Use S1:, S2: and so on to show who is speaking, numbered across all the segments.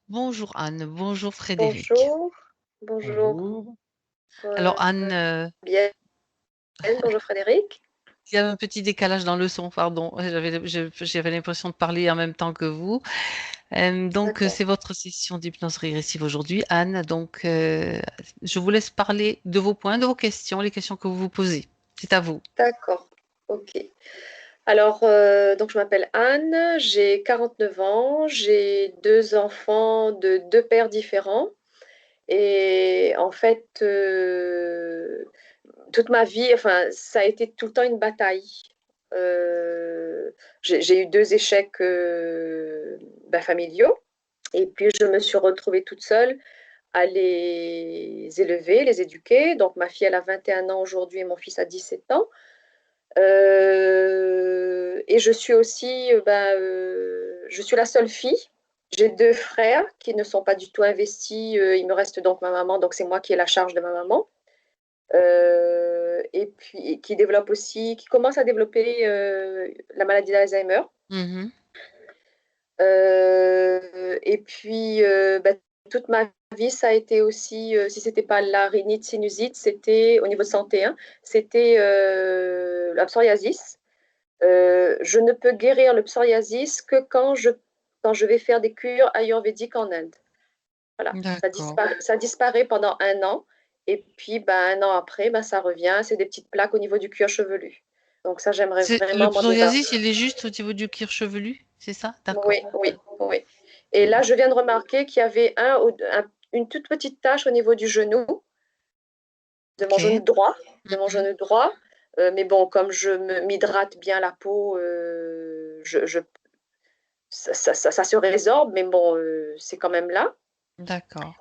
S1: Bonjour Anne, bonjour Frédéric.
S2: Bonjour, bonjour,
S1: Bonjour. Alors
S2: heu,
S1: Anne,
S2: bien, bonjour Frédéric.
S1: il y a un petit décalage dans le son, pardon. J'avais l'impression de parler en même temps que vous.
S2: D'accord,
S1: C'est votre session d'hypnose régressive aujourd'hui, Anne. Je vous laisse parler de vos points, de vos questions, les questions que vous vous posez. C'est à vous.
S2: d'accord, OK. Alors, donc je m'appelle Anne, j'ai 49 ans, j'ai 2 enfants de 2 pères différents et en fait, toute ma vie, enfin, ça a été tout le temps une bataille. J'ai eu 2 échecs, familiaux et puis je me suis retrouvée toute seule à les élever, les éduquer. Donc ma fille, elle a 21 ans aujourd'hui et mon fils a 17 ans. Et je suis aussi, je suis la seule fille. J'ai 2 frères qui ne sont pas du tout investis. Il me reste donc ma maman, donc c'est moi qui ai la charge de ma maman. Et puis qui développe aussi, qui commence à développer la maladie d'Alzheimer.
S1: Mhm.
S2: Et puis, toute ma vie, ça a été aussi, si c'était pas la rhinite sinusite, c'était au niveau de santé, hein, c'était la psoriasis. Je ne peux guérir le psoriasis que quand je vais faire des cures ayurvédiques en Inde. Voilà,
S1: D'accord.
S2: ça disparaît pendant un an. Et puis, ben, un an après, ben, ça revient. C'est des petites plaques au niveau du cuir chevelu. Donc ça, j'aimerais
S1: Le
S2: vraiment m'en
S1: psoriasis,
S2: débarrasser.
S1: il est juste au niveau du cuir chevelu, c'est ça? D'accord.
S2: Oui, oui, oui. Et là, je viens de remarquer qu'il y avait une toute petite tache au niveau du genou, de mon genou
S1: Ok.
S2: droit, de mon
S1: Mhm.
S2: genou droit. Mais bon, comme m'hydrate bien la peau, ça se résorbe, mais bon, c'est quand même là.
S1: D'accord.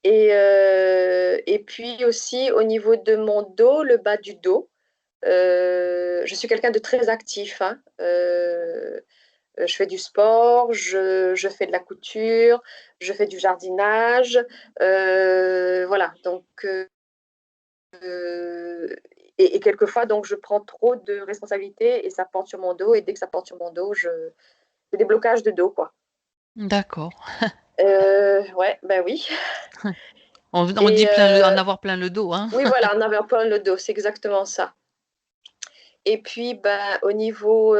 S2: Et puis aussi au niveau de mon dos, le bas du dos, je suis quelqu'un de très actif, hein. Je fais du sport, je fais de la couture, je fais du jardinage. Voilà, donc, et quelquefois, donc, je prends trop de responsabilités et ça porte sur mon dos. Et dès que ça porte sur mon dos, j'ai des blocages de dos, quoi.
S1: D'accord.
S2: Ouais, ben oui.
S1: On dit
S2: Et
S1: en avoir plein le dos, hein.
S2: oui, voilà, on avait un peu le dos, c'est exactement ça. Et puis, ben, au niveau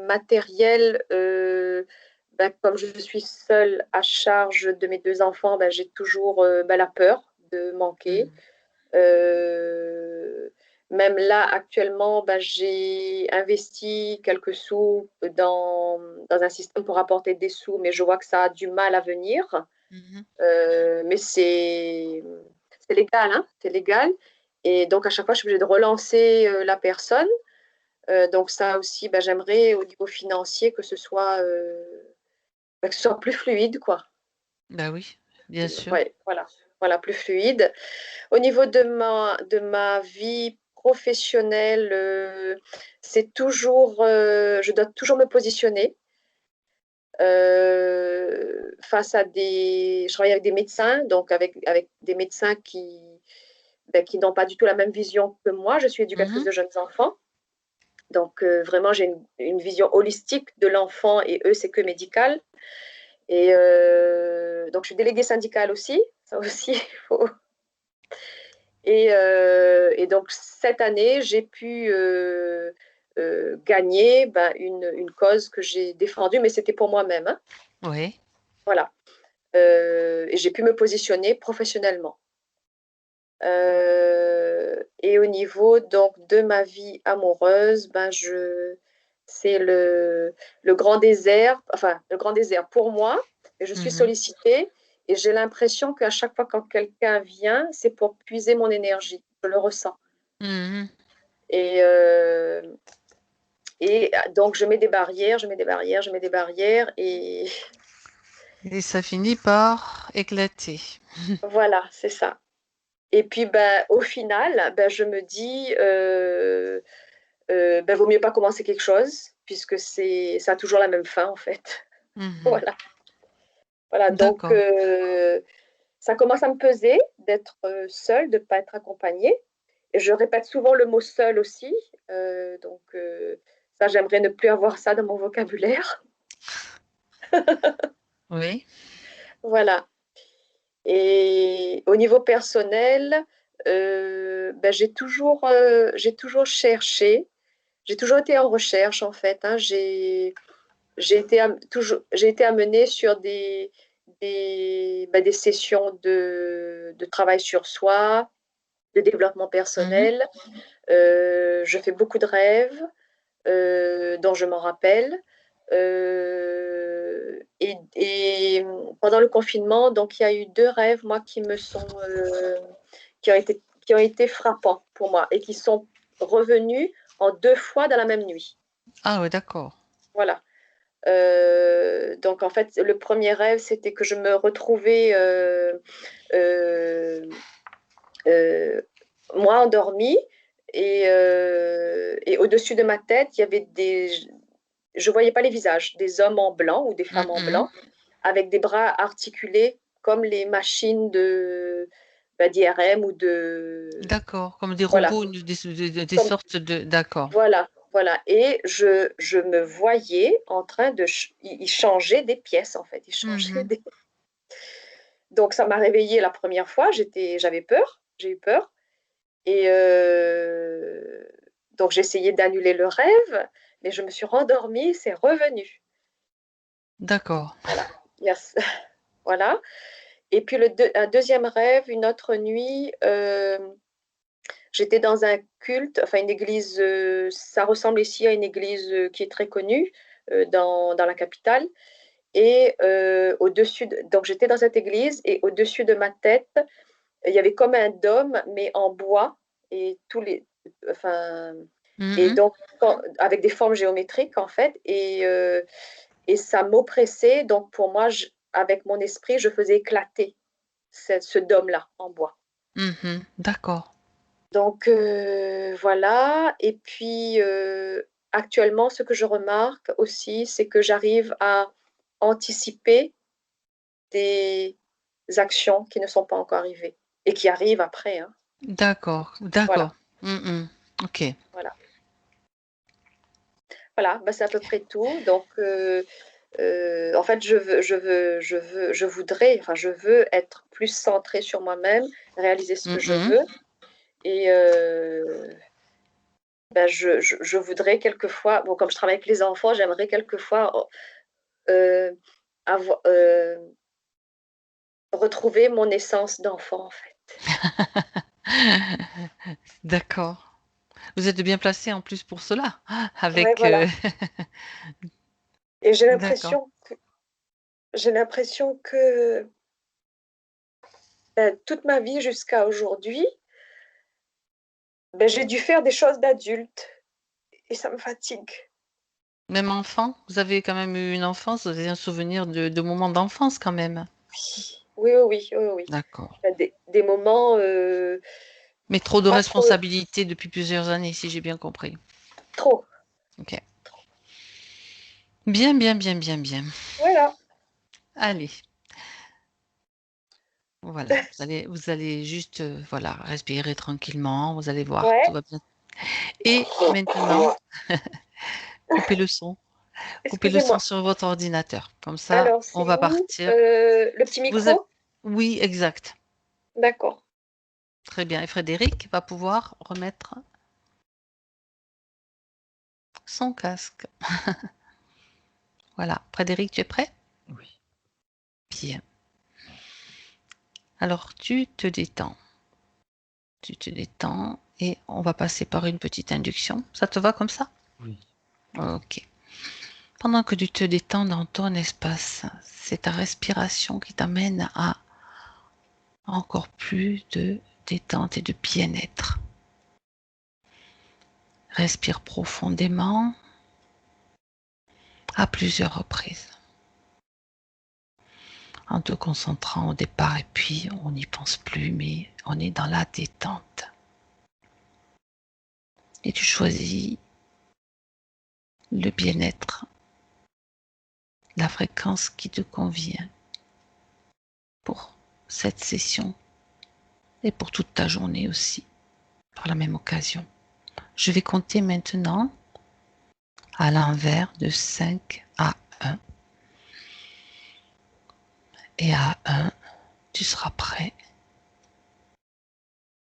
S2: matériel, ben, comme je suis seule à charge de mes 2 enfants, ben, j'ai toujours la peur de manquer.
S1: Mhm.
S2: Euh, Même là, actuellement, ben, j'ai investi quelques sous dans un système pour apporter des sous, mais je vois que ça a du mal à venir.
S1: Mhm.
S2: Mais c'est légal, hein, c'est légal. Et donc, à chaque fois, je suis obligée de relancer la personne. Donc ça aussi, bah, j'aimerais au niveau financier que ce soit plus fluide, quoi.
S1: Bah oui, bien sûr.
S2: Ouais, voilà, voilà, plus fluide. Au niveau de ma vie professionnelle, je dois toujours me positionner face à je travaille avec des médecins, donc avec des médecins qui n'ont pas du tout la même vision que moi. Je suis éducatrice
S1: Mhm.
S2: de jeunes enfants. Donc, vraiment, j'ai une vision holistique de l'enfant et eux, c'est que médical. Et donc, je suis déléguée syndicale aussi. Ça aussi, il faut. Et donc, cette année, j'ai pu gagner une cause que j'ai défendue, mais c'était pour moi-même, hein.
S1: Oui.
S2: Voilà. Et j'ai pu me positionner professionnellement. Et au niveau donc de ma vie amoureuse, c'est le grand désert, enfin le grand désert pour moi. Et je suis
S1: Mhm.
S2: sollicitée et j'ai l'impression qu'à chaque fois quand quelqu'un vient, c'est pour puiser mon énergie. Je le ressens.
S1: Mhm.
S2: Et, euh, et donc je mets des barrières, je mets des barrières, je mets des barrières et
S1: Et ça finit par éclater.
S2: voilà, c'est ça. Et puis au final, je me dis, vaut mieux pas commencer quelque chose, puisque ça a toujours la même fin, en fait.
S1: Mhm.
S2: Voilà. Voilà, donc
S1: D'accord.
S2: ça commence à me peser d'être seule, de ne pas être accompagnée. Et je répète souvent le mot seul aussi. Donc, ça, j'aimerais ne plus avoir ça dans mon vocabulaire.
S1: Oui.
S2: Voilà. Et au niveau personnel, j'ai toujours cherché, j'ai toujours été en recherche en fait. Hein. J'ai été amenée sur des sessions de travail sur soi, de développement
S1: Mhm.
S2: personnel. Je fais beaucoup de rêves dont je m'en rappelle. Et pendant le confinement, donc il y a eu deux rêves, moi, qui ont été frappants pour moi et qui sont revenus en deux fois dans la même nuit.
S1: Ah ouais, d'accord.
S2: Voilà. Donc en fait, le premier rêve, c'était que je me retrouvais euh, euh, moi endormie et au-dessus de ma tête, il y avait je voyais pas les visages, des hommes en blanc ou des femmes en
S1: Mhm.
S2: blanc avec des bras articulés comme les machines d'IRM ou de
S1: D'accord, comme des
S2: voilà,
S1: robots, des
S2: comme
S1: sortes de... D'accord.
S2: voilà. Et je me voyais en train ils changeaient des pièces en fait, ils changeaient
S1: Mhm.
S2: des. Donc ça m'a réveillée la première fois, j'avais peur, j'ai eu peur. Et donc j'ai essayé d'annuler le rêve, mais je me suis rendormie, c'est revenu.
S1: D'accord.
S2: Voilà. Yes. Voilà. Et puis un deuxième rêve, une autre nuit, j'étais dans un culte, enfin une église, ça ressemble ici à une église qui est très connue dans la capitale. Et donc j'étais dans cette église et au-dessus de ma tête, il y avait comme un dôme, mais en bois. Et enfin, et
S1: Mhm.
S2: donc, avec des formes géométriques, en fait. Et ça m'oppressait. Donc, pour moi, avec mon esprit, je faisais éclater ce dôme-là en bois.
S1: Mhm. D'accord.
S2: Donc, voilà. Et puis, actuellement, ce que je remarque aussi, c'est que j'arrive à anticiper des actions qui ne sont pas encore arrivées et qui arrivent après. Hein.
S1: D'accord.
S2: Voilà.
S1: D'accord. Mhm. Ok.
S2: Voilà. Voilà, bah, c'est à peu près tout. Donc, en fait, je veux être plus centrée sur moi-même, réaliser ce que je
S1: Mhm.
S2: veux. Et ben, je voudrais quelquefois, bon, comme je travaille avec les enfants, j'aimerais quelquefois euh, avoir, retrouver mon essence d'enfant, en fait.
S1: D'accord. Vous êtes bien placé en plus pour cela,
S2: Ouais,
S1: avec...
S2: voilà. Et
S1: D'accord.
S2: j'ai l'impression que ben, toute ma vie jusqu'à aujourd'hui, ben, j'ai dû faire des choses d'adulte et ça me fatigue.
S1: Même enfant, vous avez quand même eu une enfance, vous avez un souvenir de moments d'enfance quand même.
S2: Oui, oui, oui, oui, oui.
S1: D'accord.
S2: Des moments
S1: Mais trop de
S2: pas trop
S1: responsabilités depuis plusieurs années, si j'ai bien compris.
S2: trop.
S1: Ok. Bien, bien, bien, bien, bien.
S2: Voilà.
S1: Allez, voilà. Vous allez juste, voilà, respirer tranquillement. Vous allez voir, tout
S2: Ouais.
S1: va bien. Et maintenant, coupez le son. Coupez le son
S2: Excusez-moi.
S1: sur votre ordinateur. Comme ça,
S2: Alors,
S1: on
S2: c'est
S1: va
S2: où
S1: partir.
S2: le petit
S1: Vous avez...
S2: micro?
S1: Oui, exact.
S2: D'accord.
S1: Très bien. Et Frédéric va pouvoir remettre son casque. Voilà. Frédéric, tu es prêt?
S3: Oui.
S1: Bien. Alors, tu te détends. Tu te détends et on va passer par une petite induction. Ça te va comme ça?
S3: Oui.
S1: Ok. Pendant que tu te détends dans ton espace, c'est ta respiration qui t'amène à encore plus de détente et de bien-être. Respire profondément à plusieurs reprises en te concentrant au départ et puis on n'y pense plus mais on est dans la détente. Et tu choisis le bien-être, la fréquence qui te convient pour cette session et pour toute ta journée aussi, par la même occasion. Je vais compter maintenant à l'envers de 5 à 1. Et à 1, tu seras prêt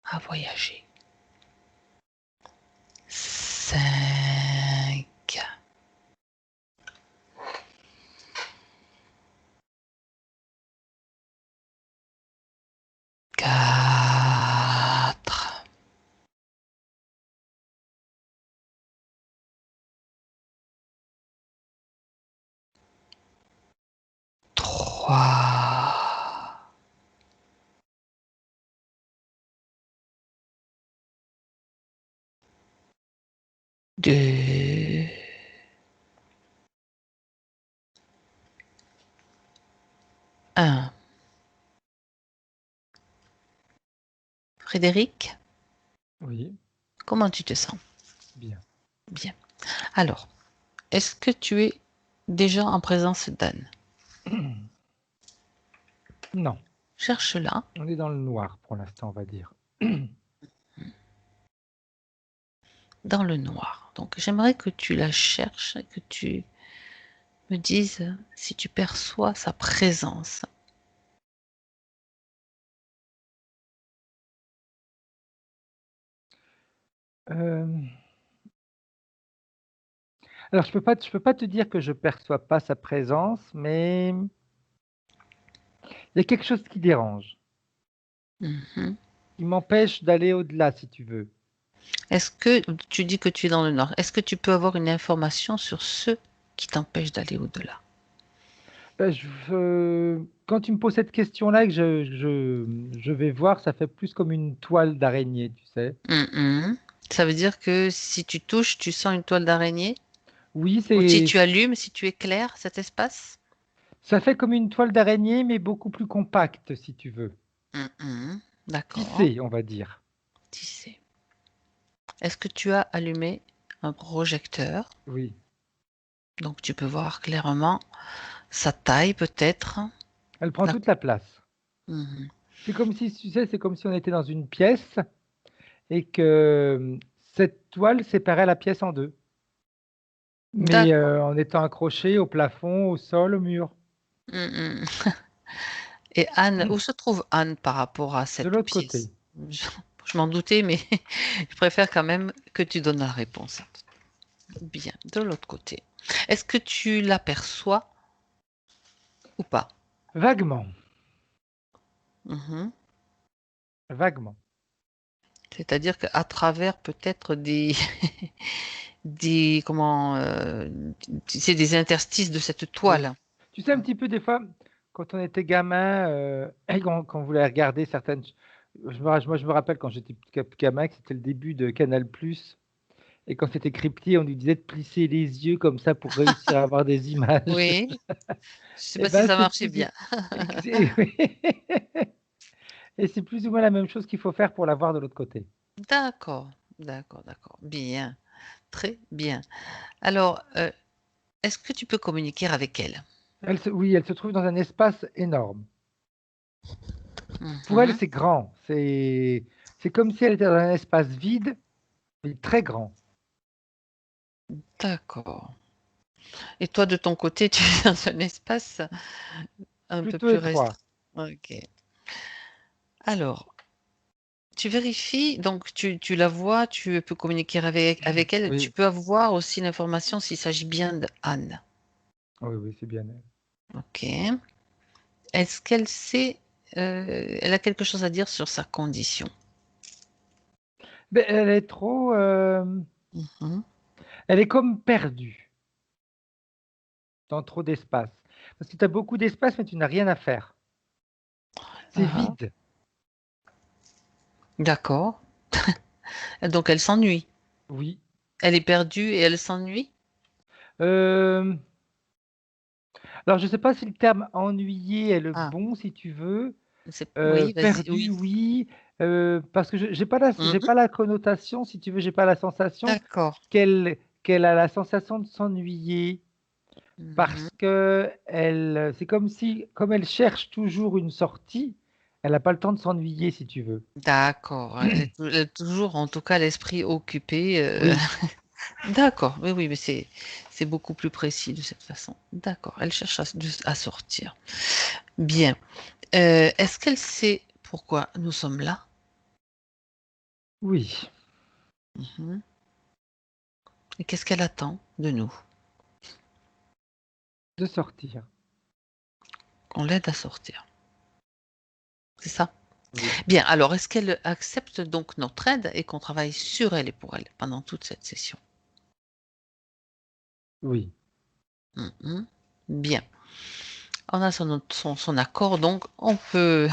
S1: à voyager. 5, 4, 3, 2, 1. Frédéric,
S3: Oui,
S1: comment tu te sens?
S3: bien.
S1: Bien. Alors, est-ce que tu es déjà en présence d'Anne?
S3: Non,
S1: Cherche-la.
S3: on est dans le noir pour l'instant, on va dire.
S1: Dans le noir. Donc, j'aimerais que tu la cherches, que tu me dises si tu perçois sa présence.
S3: Euh, Alors, je peux pas te dire que je perçois pas sa présence, mais il y a quelque chose qui dérange,
S1: Mhm.
S3: qui m'empêche d'aller au-delà, si tu veux.
S1: Est-ce que tu dis que tu es dans le nord? Est-ce que tu peux avoir une information sur ce qui t'empêche d'aller au-delà?
S3: Quand tu me poses cette question-là et que je vais voir, ça fait plus comme une toile d'araignée, tu sais.
S1: Mhm. Ça veut dire que si tu touches, tu sens une toile d'araignée?
S3: Oui,
S1: Ou si tu allumes, si tu éclaires cet espace?
S3: ça fait comme une toile d'araignée, mais beaucoup plus compacte, si tu veux.
S1: Mhm. D'accord.
S3: Tissée, on va dire.
S1: Tissé. Est-ce que tu as allumé un projecteur?
S3: Oui.
S1: Donc tu peux voir clairement sa taille peut-être.
S3: Elle prend
S1: La-
S3: toute la place.
S1: Mhm.
S3: C'est comme si, tu sais, c'est comme si on était dans une pièce et que cette toile séparait la pièce en deux, mais
S1: D'accord.
S3: en étant accrochée au plafond, au sol, au mur.
S1: Mhm. Et Anne, où se trouve Anne par rapport à
S3: De
S1: cette
S3: l'autre
S1: pièce?
S3: côté.
S1: Je, je m'en doutais, mais je préfère quand même que tu donnes la réponse. Bien, de l'autre côté. Est-ce que tu l'aperçois ou pas?
S3: Vaguement,
S1: Mhm.
S3: vaguement.
S1: C'est-à-dire qu'à travers peut-être des, des, comment, c'est des interstices de cette
S3: Oui.
S1: toile.
S3: Tu sais, un petit peu des fois, quand on était gamin, et quand on voulait regarder certaines... moi, je me rappelle quand j'étais gamin, que c'était le début de Canal+, et quand c'était crypté, on nous disait de plisser les yeux comme ça pour réussir à avoir des images.
S1: Oui, je sais
S3: Et
S1: pas si
S3: ben,
S1: ça
S3: c'est
S1: marchait
S3: plus ou...
S1: bien.
S3: Oui. Et c'est plus ou moins la même chose qu'il faut faire pour la voir de l'autre côté.
S1: D'accord, d'accord, d'accord. Bien, très bien. Alors, est-ce que tu peux communiquer avec elle?
S3: Oui, elle se trouve dans un espace énorme. Pour elle,
S1: Mhm.
S3: c'est grand. C'est comme si elle était dans un espace vide, mais très grand.
S1: D'accord. Et toi, de ton côté, tu es dans un espace un peu
S3: Plutôt
S1: plus
S3: étroit.
S1: restreint. Ok. Alors, tu vérifies, donc tu la vois, tu peux communiquer avec elle, tu
S3: Oui,
S1: peux avoir aussi l'information s'il s'agit bien d'Anne.
S3: oui, oui, c'est bien elle.
S1: Ok. Est-ce qu'elle sait, elle a quelque chose à dire sur sa condition?
S3: Mais elle est trop,
S1: Mhm.
S3: elle est comme perdue dans trop d'espace. Parce que tu as beaucoup d'espace, mais tu n'as rien à faire. C'est
S1: Ah,
S3: vide.
S1: d'accord. Donc elle s'ennuie.
S3: Oui.
S1: Elle est perdue et elle s'ennuie?
S3: Euh, alors, je ne sais pas si le terme ennuyé est le
S1: Ah,
S3: bon, si tu veux.
S1: oui, vas-y,
S3: Perdu,
S1: oui.
S3: oui, parce que je j'ai
S1: Mhm.
S3: pas la connotation, si tu veux, j'ai pas la sensation
S1: D'accord.
S3: qu'elle a la sensation de s'ennuyer
S1: Mhm.
S3: parce qu'elle, c'est comme si, comme elle cherche toujours une sortie, elle n'a pas le temps de s'ennuyer, si tu veux.
S1: D'accord. Elle est toujours, en tout cas, l'esprit occupé.
S3: Oui,
S1: D'accord. Oui, oui, mais c'est beaucoup plus précis de cette façon. D'accord. Elle cherche à sortir. Bien. Est-ce qu'elle sait pourquoi nous sommes là?
S3: Oui,
S1: Mhm. Et qu'est-ce qu'elle attend de nous?
S3: de sortir.
S1: Qu'on l'aide à sortir. C'est ça?
S3: Oui,
S1: Bien. Alors, est-ce qu'elle accepte donc notre aide et qu'on travaille sur elle et pour elle pendant toute cette session?
S3: oui.
S1: Mhm. Bien. On a son accord, donc on peut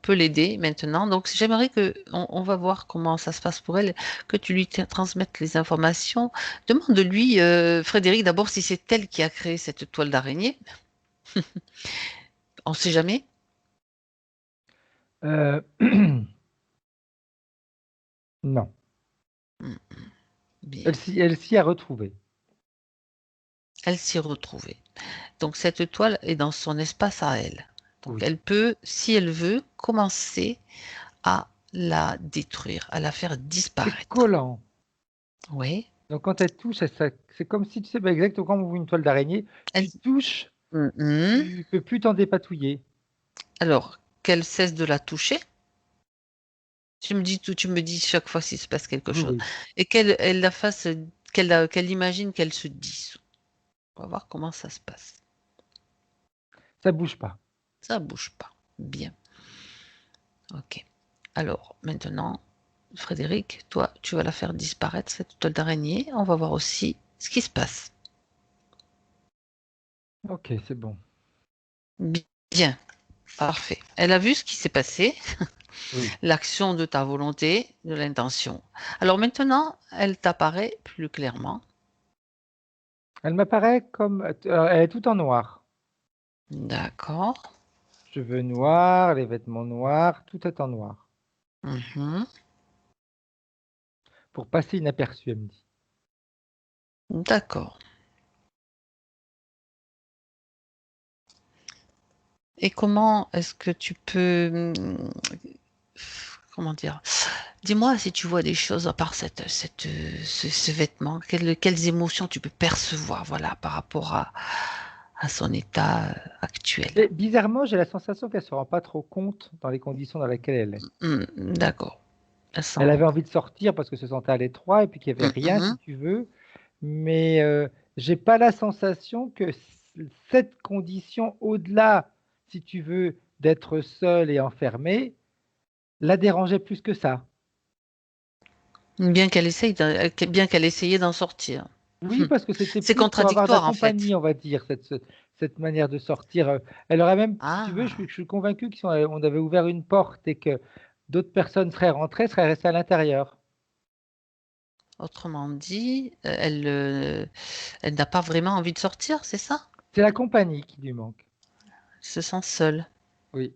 S1: l'aider maintenant. Donc, j'aimerais on va voir comment ça se passe pour elle, que tu lui transmettes les informations. Demande-lui, Frédéric, d'abord si c'est elle qui a créé cette toile d'araignée. On ne sait jamais.
S3: Euh, non,
S1: Hmm, bien.
S3: elle s'y a retrouvée.
S1: Elle s'y retrouvait. Donc, cette toile est dans son espace à elle. Donc,
S3: Oui.
S1: elle peut, si elle veut, commencer à la détruire, à la faire
S3: C'est
S1: disparaître.
S3: collant.
S1: Oui.
S3: Donc quand elle touche, c'est comme si tu sais bah, exactement comme on voit une toile d'araignée,
S1: Elle...
S3: tu touches,
S1: Mhm.
S3: tu peux plus t'en dépatouiller.
S1: Alors, qu'elle cesse de la toucher. Tu me dis chaque fois s'il se passe quelque
S3: Oui,
S1: chose.
S3: oui.
S1: Et elle la fasse, qu'elle imagine qu'elle se dissout. On va voir comment ça se passe.
S3: Ça bouge pas.
S1: Ça bouge pas. Bien. Ok. Alors, maintenant, Frédéric, toi, tu vas la faire disparaître, cette toile d'araignée. On va voir aussi ce qui se passe.
S3: Ok, c'est bon.
S1: Bien. Parfait. Elle a vu ce qui s'est passé,
S3: Oui.
S1: l'action de ta volonté, de l'intention. Alors maintenant, elle t'apparaît plus clairement.
S3: Elle m'apparaît comme, elle est tout en noir.
S1: D'accord.
S3: Cheveux noirs, les vêtements noirs, tout est en noir.
S1: Mhm.
S3: Pour passer inaperçu, elle me dit.
S1: D'accord. Et comment est-ce que tu peux, comment dire? Dis-moi si tu vois des choses à part ce vêtement, quelles émotions tu peux percevoir, voilà, par rapport à son état actuel.
S3: Et bizarrement, j'ai la sensation qu'elle se rend pas trop compte dans les conditions dans lesquelles elle est.
S1: D'accord. Elle
S3: Elle
S1: s'en-
S3: avait envie de sortir parce que se sentait à l'étroit et puis qu'il y avait rien, si
S1: Mhm.
S3: tu veux. Mais j'ai pas la sensation que cette condition, au-delà, si tu veux, d'être seule et enfermée, la dérangeait plus que ça.
S1: Bien qu'elle essayait d'en sortir.
S3: Oui, parce que c'était
S1: C'est
S3: plus pour avoir de la
S1: contradictoire en fait.
S3: compagnie, on va dire, cette manière de sortir. Elle aurait même, si tu veux,
S1: Ah,
S3: je suis convaincu qu'on avait ouvert une porte et que d'autres personnes seraient rentrées, seraient restées à l'intérieur.
S1: autrement dit, elle n'a pas vraiment envie de sortir, c'est ça?
S3: C'est la compagnie qui lui manque.
S1: Elle se sent seule.
S3: Oui.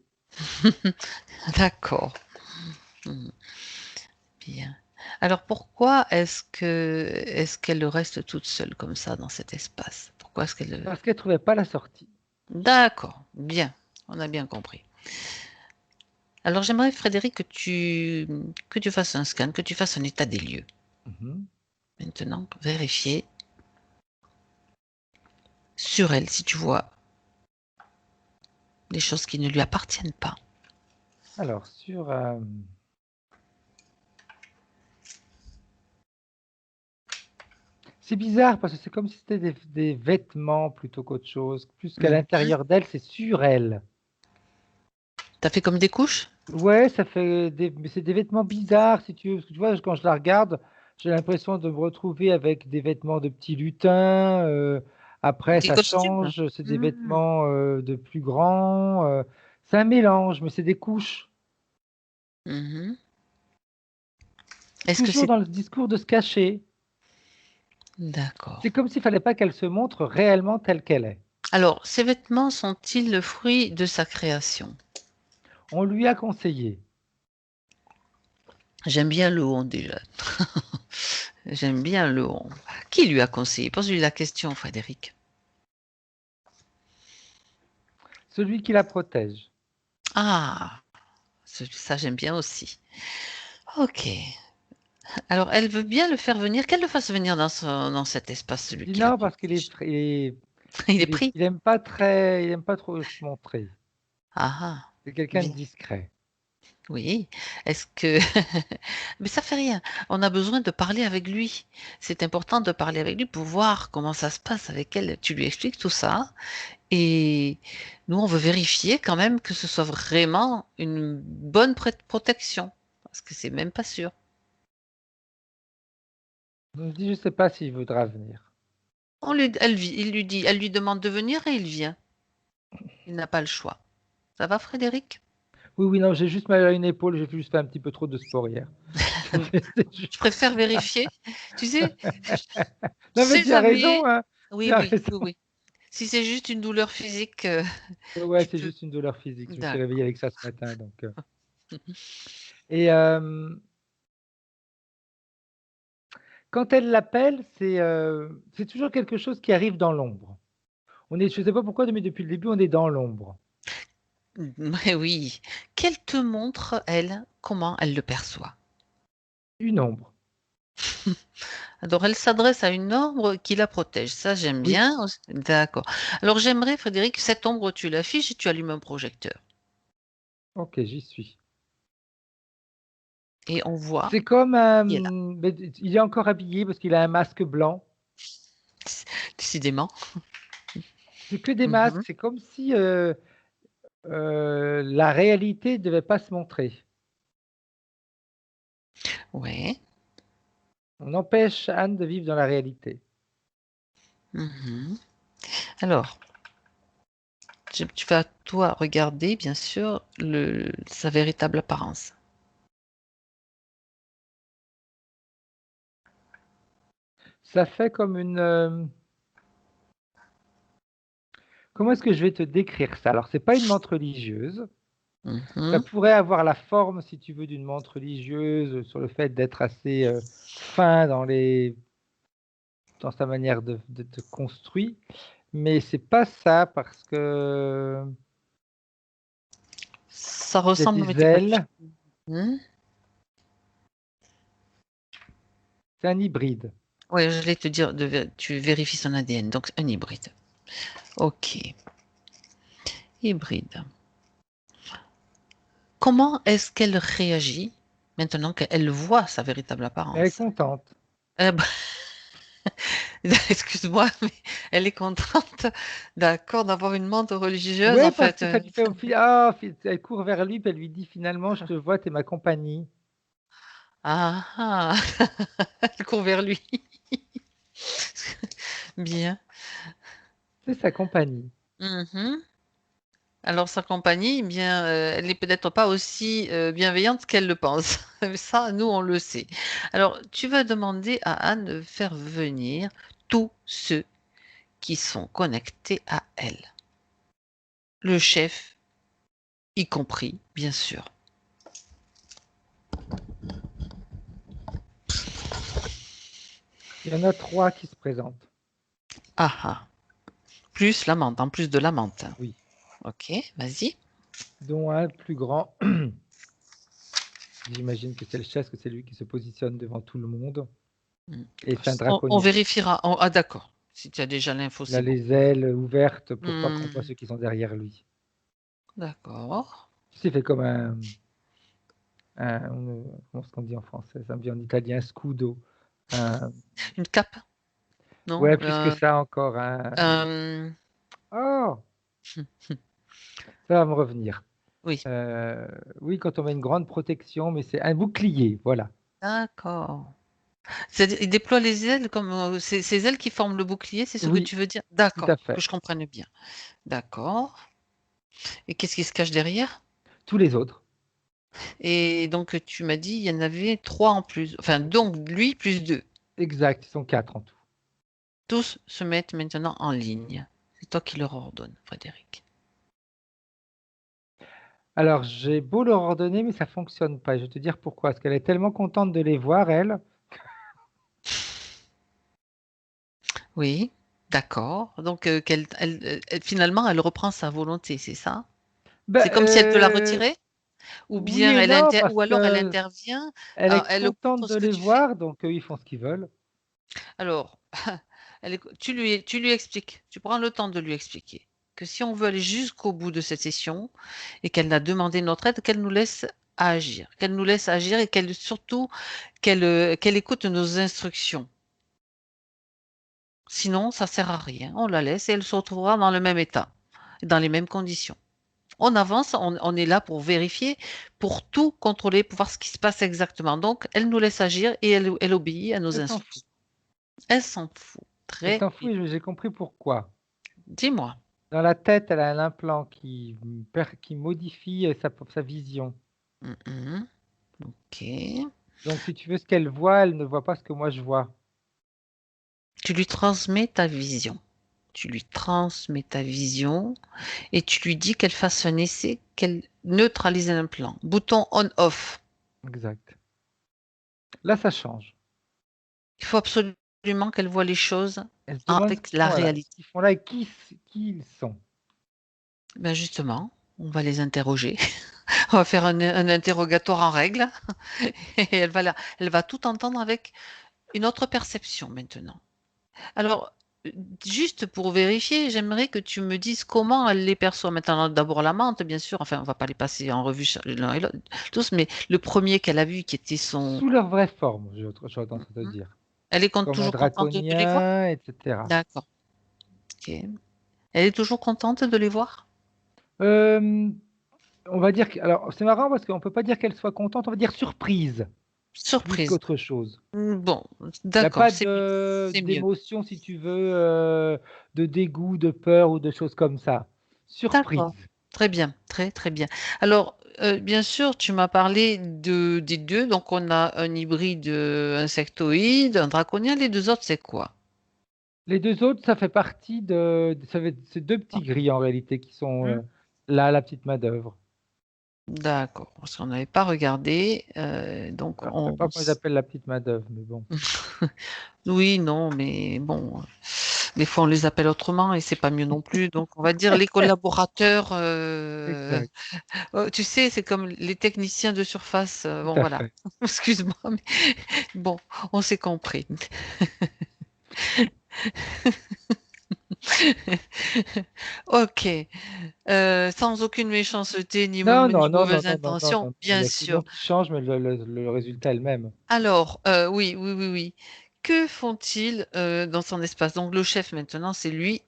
S1: D'accord. Hmm, bien. Alors pourquoi est-ce qu'elle reste toute seule comme ça dans cet espace? Pourquoi est-ce qu'elle...
S3: Parce qu'elle trouvait pas la sortie.
S1: D'accord, bien. On a bien compris. Alors j'aimerais, Frédéric, que tu fasses un scan, que tu fasses un état des lieux.
S3: Mhm.
S1: Maintenant, vérifier sur elle si tu vois des choses qui ne lui appartiennent pas.
S3: Alors, c'est bizarre parce que c'est comme si c'était des vêtements plutôt qu'autre chose. Plus qu'à
S1: Mhm.
S3: l'intérieur d'elle, c'est sur elle.
S1: T'as fait comme des couches?
S3: Ouais, mais c'est des vêtements bizarres, si tu veux. Parce que tu vois, quand je la regarde, j'ai l'impression de me retrouver avec des vêtements de petits lutins. Après,
S1: Des
S3: ça
S1: costumes?
S3: change, c'est des
S1: Hmm.
S3: vêtements de plus grands. C'est un mélange, mais c'est des couches.
S1: Mhm. Est-ce que
S3: Toujours
S1: c'est...
S3: dans le discours de se cacher.
S1: D'accord.
S3: C'est comme s'il fallait pas qu'elle se montre réellement telle qu'elle est.
S1: Alors, ces vêtements sont-ils le fruit de sa création?
S3: On lui a conseillé.
S1: J'aime bien le on déjà. J'aime bien le on. Qui lui a conseillé? Pose-lui la question, Frédéric.
S3: Celui qui la protège.
S1: Ah, ça j'aime bien aussi. Ok. Alors, elle veut bien le faire venir, qu'elle le fasse venir dans cet espace,
S3: Je
S1: celui
S3: dis
S1: qui la
S3: non parce qu'il
S1: protège.
S3: est
S1: Il est pris.
S3: il aime pas trop se montrer.
S1: Ah,
S3: C'est quelqu'un de
S1: bien.
S3: discret.
S1: Oui. Est-ce que... Mais ça fait rien. On a besoin de parler avec lui. C'est important de parler avec lui pour voir comment ça se passe avec elle. Tu lui expliques tout ça. Et nous, on veut vérifier quand même que ce soit vraiment une bonne protection. Parce que c'est même pas sûr.
S3: Donc, je dis, je sais pas s'il voudra venir.
S1: Elle lui demande de venir et il vient. Il n'a pas le choix. Ça va, Frédéric?
S3: Oui, oui, non, j'ai juste mal à une épaule, j'ai juste fait un petit peu trop de sport hier. C'est
S1: Je
S3: juste-
S1: préfère vérifier. Tu sais,
S3: Non, mais
S1: c'est
S3: tu as raison,
S1: jamais.
S3: hein.
S1: Oui,
S3: Tu as
S1: oui,
S3: raison.
S1: oui, oui. Si c'est juste une douleur physique,
S3: Ouais,
S1: tu
S3: c'est
S1: peux.
S3: juste une douleur physique. Je me suis
S1: D'accord.
S3: réveillé avec ça ce matin, donc. Et quand elle l'appelle, c'est toujours quelque chose qui arrive dans l'ombre. Je sais pas pourquoi, mais depuis le début, on est dans l'ombre.
S1: Mais oui. Qu'elle te montre, elle, comment elle le perçoit.
S3: Une ombre.
S1: Alors, elle s'adresse à une ombre qui la protège. Ça, j'aime
S3: Oui,
S1: bien. D'accord. Alors, j'aimerais, Frédéric, cette ombre, tu l'affiches et tu allumes un projecteur.
S3: ok, j'y suis.
S1: Et on voit
S3: C'est comme
S1: qui est là.
S3: mais il est encore habillé parce qu'il a un masque blanc.
S1: Décidément.
S3: C'est que des masques.
S1: Mhm.
S3: C'est comme si la réalité ne devait pas se montrer.
S1: Ouais.
S3: On empêche Anne de vivre dans la réalité.
S1: Mhm. Alors, tu vas, toi, regarder, bien sûr, sa véritable apparence.
S3: Ça fait comme comment est-ce que je vais te décrire ça? Alors, c'est pas une menthe religieuse. Ça
S1: Mhm.
S3: pourrait avoir la forme, si tu veux, d'une menthe religieuse sur le fait d'être assez fin dans sa manière de construire, mais c'est pas ça parce que
S1: Ça
S3: il y a
S1: ressemble, mais
S3: des
S1: t'es pas sûr.
S3: ailes.
S1: Mhm.
S3: C'est un hybride.
S1: Oui, je voulais te dire, tu vérifies son ADN, donc un hybride. Ok, hybride. Comment est-ce qu'elle réagit maintenant qu'elle voit sa véritable
S3: Elle est
S1: apparence?
S3: contente.
S1: Bah, excuse-moi, mais elle est contente, d'accord, d'avoir une menthe religieuse, en
S3: Ouais, parce
S1: fait.
S3: que ça lui fait elle court vers lui, puis elle lui dit finalement, je te vois, t'es ma compagnie.
S1: Ah, ah. Elle court vers lui. Bien.
S3: C'est sa compagnie.
S1: Mhm. Alors sa compagnie, eh bien, elle n'est peut-être pas aussi bienveillante qu'elle le pense. Ça, nous, on le sait. Alors, tu vas demander à Anne de faire venir tous ceux qui sont connectés à elle. Le chef, y compris, bien sûr.
S3: Il y en a 3 qui se présentent.
S1: Ah ah. Plus la menthe, en plus de la menthe.
S3: Oui,
S1: Ok, vas-y.
S3: dont un plus grand. J'imagine que c'est le chef, que c'est lui qui se positionne devant tout le monde.
S1: Mm.
S3: Et c'est un
S1: On
S3: draconien.
S1: vérifiera. Ah d'accord. Si tu as déjà l'info,
S3: Il a
S1: c'est bon.
S3: les ailes ouvertes pour pas qu'on voit
S1: Hmm,
S3: ceux qui sont derrière lui.
S1: d'accord.
S3: Tu sais, il fait comme comment est-ce qu'on dit en français? Ça me dit en italien, scudo. Un-
S1: Une cape? Non?
S3: ouais, plus que ça encore.
S1: Euh,
S3: Oh, ça va me revenir.
S1: oui.
S3: Euh, oui, quand on met une grande protection, mais c'est un bouclier, voilà.
S1: D'accord. Il déploie les ailes comme c'est ces ailes qui forment le bouclier, c'est ce que
S3: Oui,
S1: tu veux dire?
S3: tout à
S1: D'accord, que
S3: fait.
S1: je comprenne bien. D'accord. Et qu'est-ce qui se cache derrière?
S3: Tous les autres.
S1: Et donc tu m'as dit il y en avait trois en plus. Enfin donc lui plus deux.
S3: Exact, ils sont 4 en tout.
S1: Tous se mettent maintenant en ligne. C'est toi qui leur ordonnes, Frédéric.
S3: Alors, j'ai beau leur ordonner, mais ça fonctionne pas. Je vais te dire pourquoi. Parce qu'elle est tellement contente de les voir, elle.
S1: Oui, d'accord. Donc finalement elle reprend sa volonté, c'est ça?
S3: Ben,
S1: C'est comme si elle te la retirait? Ou
S3: oui
S1: bien
S3: et non,
S1: ou
S3: parce
S1: alors elle
S3: que
S1: intervient,
S3: elle est
S1: elle
S3: contente
S1: contre
S3: de
S1: ce que
S3: les
S1: tu fais.
S3: voir, donc eux, ils font ce qu'ils veulent.
S1: Alors, tu lui expliques, tu prends le temps de lui expliquer que si on veut aller jusqu'au bout de cette session et qu'elle a demandé notre aide, qu'elle nous laisse agir, et surtout qu'elle écoute nos instructions. Sinon, ça sert à rien. On la laisse et elle se retrouvera dans le même état, dans les mêmes conditions. On avance, on est là pour vérifier, pour tout contrôler, pour voir ce qui se passe exactement. Donc, elle nous laisse agir et elle obéit à nos
S3: Elle s'en fout.
S1: instructions. Elle s'en fout.
S3: Elle
S1: Très
S3: s'en fout
S1: bien.
S3: et j'ai compris pourquoi.
S1: Dis-moi.
S3: Dans la tête, elle a un implant qui modifie sa vision.
S1: Mhm. Ok.
S3: Donc, si tu veux ce qu'elle voit, elle ne voit pas ce que moi je vois.
S1: Tu lui transmets ta vision. Tu lui transmets ta vision et tu lui dis qu'elle fasse un essai, qu'elle neutralise l'implant. Bouton on-off.
S3: Exact. Là, ça change.
S1: Il faut absolument qu'elle voit les choses
S3: Elle se demande
S1: avec la réalité.
S3: ce qu'ils font là et qui ils sont.
S1: Ben justement, on va les interroger. On va faire un interrogatoire en règle et elle va tout entendre avec une autre perception maintenant. Alors, juste pour vérifier, j'aimerais que tu me dises comment elle les perçoit. Maintenant, d'abord la menthe, bien sûr. Enfin, on va pas les passer en revue l'un et l'autre, tous, mais le premier qu'elle a vu, qui était son...
S3: Sous leur vraie forme, j'aurais tendance à te
S1: Mhm.
S3: dire.
S1: Elle est
S3: Comme un
S1: toujours contente de les voir?
S3: draconien, etc.
S1: D'accord. Ok. Elle est toujours contente de les voir?
S3: Euh, on va dire que, alors c'est marrant parce qu'on peut pas dire qu'elle soit contente, on va dire surprise plus
S1: Surprise.
S3: qu'autre chose.
S1: Bon,
S3: Il n'y a
S1: d'accord,
S3: pas
S1: c'est mieux. C'est mieux.
S3: d'émotion, si tu veux, de dégoût, de peur ou de choses comme ça. Surprise.
S1: D'accord. Très bien, très très bien. Alors, bien sûr, tu m'as parlé des deux. Donc, on a un hybride insectoïde, un draconien. Les deux autres, c'est quoi?
S3: Les deux autres, ça fait partie c'est deux petits gris en réalité qui sont
S1: Hmm.
S3: là, la petite main-d'œuvre.
S1: D'accord, parce qu'on n'avait pas regardé. Donc,
S3: Alors, je ne sais pas comment ils appellent la petite main-d'œuvre, mais bon.
S1: oui, non, mais bon, des fois on les appelle autrement et c'est pas mieux non plus. Donc, on va dire les collaborateurs.
S3: Exact,
S1: Tu sais, c'est comme les techniciens de surface.
S3: tout
S1: Bon,
S3: à
S1: voilà.
S3: fait.
S1: Excuse-moi, mais bon, on s'est compris. Ok. Sans aucune méchanceté
S3: Non,
S1: ni
S3: non, non, non,
S1: mauvaise
S3: non, non, non,
S1: intention,
S3: non. Il
S1: bien
S3: y a que le nom
S1: sûr.
S3: qui change, mais le résultat est le même.
S1: Alors, oui, oui, oui, oui. Que font-ils dans son espace? Donc, le chef maintenant, c'est lui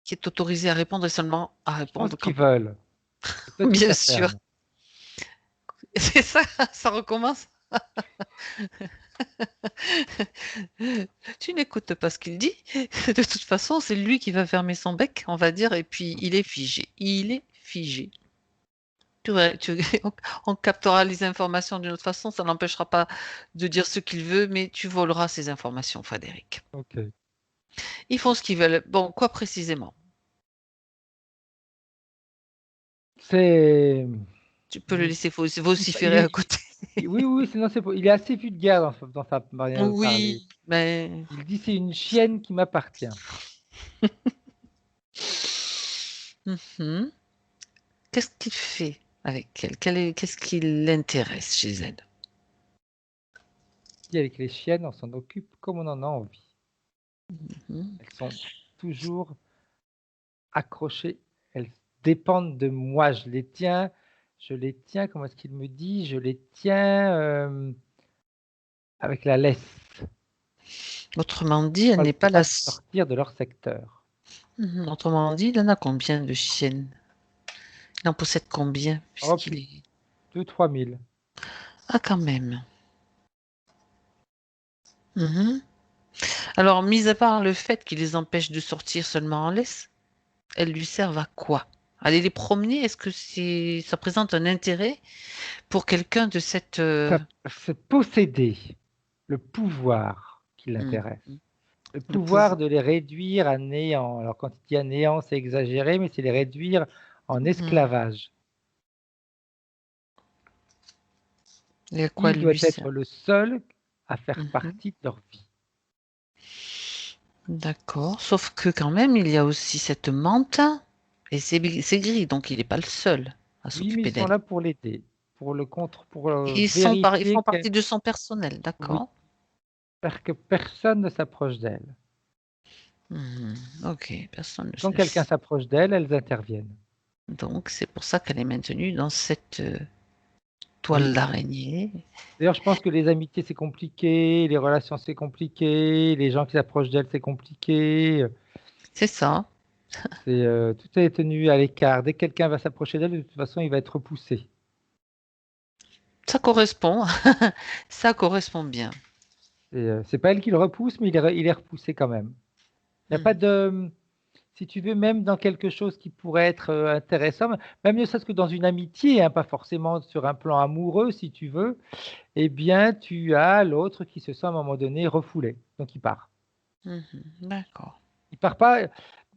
S1: qui est autorisé à répondre et seulement à
S3: Je pense
S1: répondre
S3: qu'ils
S1: quand...
S3: veulent. C'est toi qui
S1: Bien
S3: ça
S1: sûr.
S3: ferme.
S1: C'est ça, ça recommence. Tu n'écoutes pas ce qu'il dit. De toute façon, c'est lui qui va fermer son bec, on va dire, et puis il est figé. Il est figé. On on captera les informations d'une autre façon, ça n'empêchera pas de dire ce qu'il veut, mais tu voleras ces informations, Frédéric.
S3: Ok.
S1: Ils font ce qu'ils veulent. Bon, quoi précisément?
S3: C'est.
S1: Tu peux le laisser
S3: il,
S1: vociférer à côté.
S3: oui, oui, sinon il est assez vulgaire dans sa manière de parler.
S1: Oui, mais
S3: Il dit c'est une chienne qui m'appartient.
S1: Mhm. Qu'est-ce qu'il fait avec elle? Qu'est-ce qui l'intéresse chez elle?
S3: Et avec les chiennes, on s'en occupe comme on en a envie.
S1: Mhm.
S3: Elles sont toujours accrochées. Elles dépendent de moi. Je les tiens, comment est-ce qu'il me dit? Je les tiens avec la laisse.
S1: Autrement dit, elle
S3: Pas le
S1: n'est pas
S3: droit
S1: la...
S3: de sortir de leur secteur.
S1: Mhm. Autrement dit, il en a combien de chiennes? Il en possède combien,
S3: Oh,
S1: puisqu'il est...
S3: 2 000 à 3 000.
S1: Ah, quand même. Mhm. Alors, mis à part le fait qu'il les empêche de sortir seulement en laisse, elles lui servent à quoi? Aller les promener, est-ce que ça présente un intérêt pour quelqu'un de cette...
S3: C'est posséder le pouvoir qui
S1: mhm,
S3: l'intéresse. Le
S1: le pouvoir?
S3: pouvoir de les réduire à néant. Alors, quand il dit à néant, c'est exagéré, mais c'est les réduire en
S1: Mhm.
S3: esclavage.
S1: Et à quoi
S3: Il
S1: elle
S3: doit
S1: lui sert?
S3: être le seul à faire
S1: Mhm.
S3: partie de leur vie.
S1: D'accord. Sauf que quand même, il y a aussi cette menthe et c'est gris, donc il n'est pas le seul à
S3: Oui, mais ils
S1: s'occuper
S3: sont
S1: d'elle.
S3: là pour l'aider, pour
S1: Ils
S3: vérifier
S1: font partie de son personnel,
S3: oui,
S1: d'accord.
S3: faire que personne ne s'approche d'elle.
S1: Ok, personne
S3: Quand
S1: ne
S3: quelqu'un s'approche d'elles, elles interviennent.
S1: Donc, c'est pour ça qu'elle est maintenue dans cette toile
S3: Oui.
S1: d'araignée.
S3: D'ailleurs, je pense que les amitiés, c'est compliqué, les relations, c'est compliqué, les gens qui s'approchent d'elles, c'est compliqué.
S1: C'est ça.
S3: Tout est tenu à l'écart. Dès que quelqu'un va s'approcher d'elle, de toute façon, il va être repoussé.
S1: Ça correspond. Ça correspond bien.
S3: C'est pas elle qui le repousse, mais il est repoussé quand même. Il n'y a pas
S1: Mhm.
S3: de, si tu veux, même dans quelque chose qui pourrait être intéressant, même ne serait-ce que dans une amitié, hein, pas forcément sur un plan amoureux, si tu veux, eh bien, tu as l'autre qui se sent à un moment donné refoulé. Donc, il part.
S1: D'accord.
S3: Il part pas, il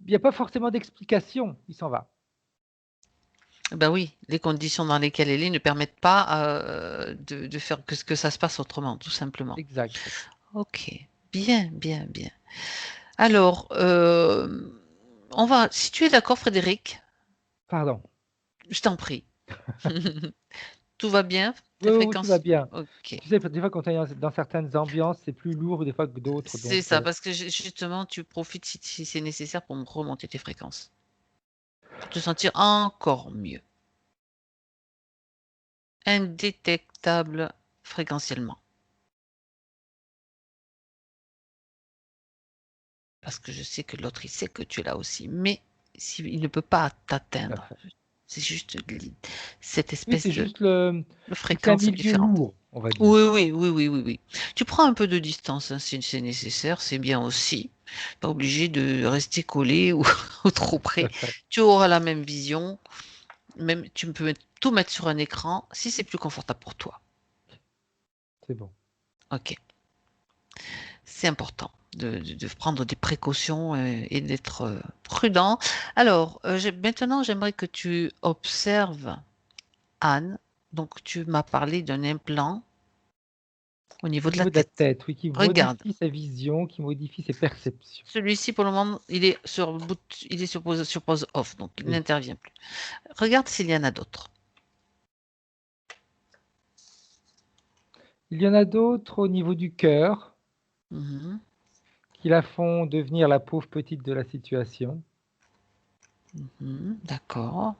S3: n'y a pas forcément d'explication, il s'en va.
S1: Ben oui, les conditions dans lesquelles elle est ne permettent pas de faire que ça se passe autrement, tout simplement.
S3: Exact.
S1: Ok, bien, bien, bien. Alors, si tu es d'accord, Frédéric,
S3: Pardon.
S1: je t'en prie. Tout va bien?
S3: Oui,
S1: Tes
S3: oui, oui, tout va
S1: fréquences?
S3: bien.
S1: Ok.
S3: Tu sais, des fois, quand on est dans certaines ambiances, c'est plus lourd des fois que d'autres.
S1: C'est
S3: Donc,
S1: ça, parce que justement, tu profites si c'est nécessaire pour me remonter tes fréquences, pour te sentir encore mieux, indétectable fréquentiellement. Parce que je sais que l'autre, il sait que tu es là aussi, mais il ne peut pas
S3: tout à
S1: t'atteindre.
S3: fait.
S1: C'est juste cette
S3: Oui,
S1: espèce
S3: c'est
S1: de,
S3: juste
S1: de
S3: c'est un
S1: fréquence
S3: milieu
S1: différente.
S3: lourd, on va dire.
S1: Oui, oui, oui, oui, oui, oui. Tu prends un peu de distance hein, si c'est nécessaire, c'est bien aussi. Pas obligé de rester collé ou, ou trop
S3: Tout
S1: près.
S3: à fait.
S1: Tu auras la même vision. Même, tu peux tout mettre sur un écran si c'est plus confortable pour toi.
S3: C'est bon.
S1: Ok. C'est important de prendre des précautions et d'être prudent. Alors, maintenant, j'aimerais que tu observes Anne. Donc, tu m'as parlé d'un implant au niveau
S3: Au
S1: de la
S3: niveau de la
S1: tête.
S3: tête, oui, qui
S1: Regarde.
S3: modifie sa vision, qui modifie ses perceptions.
S1: Celui-ci, pour le moment, il est sur pause off, donc il
S3: Oui.
S1: n'intervient plus. Regarde s'il y en a d'autres.
S3: Il y en a d'autres au niveau du cœur
S1: Mhm,
S3: qui la font devenir la pauvre petite de la situation.
S1: d'accord.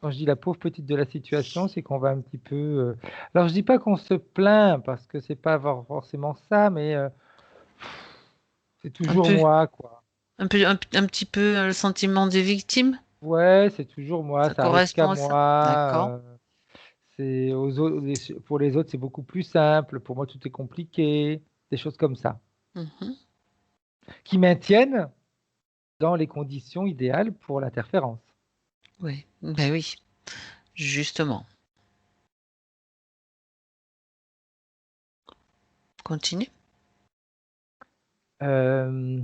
S3: Quand je dis la pauvre petite de la situation, c'est qu'on va un petit peu. Alors, je dis pas qu'on se plaint parce que c'est pas forcément ça, mais c'est
S1: Un
S3: toujours
S1: peu,
S3: moi, quoi.
S1: un petit peu le sentiment des victimes.
S3: Ouais, c'est toujours moi,
S1: Ça
S3: ça arrive qu'à
S1: correspond à ça. D'accord.
S3: moi. C'est aux autres, pour les autres, c'est beaucoup plus simple. Pour moi, tout est compliqué. Des choses comme ça,
S1: Mhm.
S3: qui maintiennent dans les conditions idéales pour l'interférence.
S1: Oui, ben oui, justement. Continue.
S3: Euh,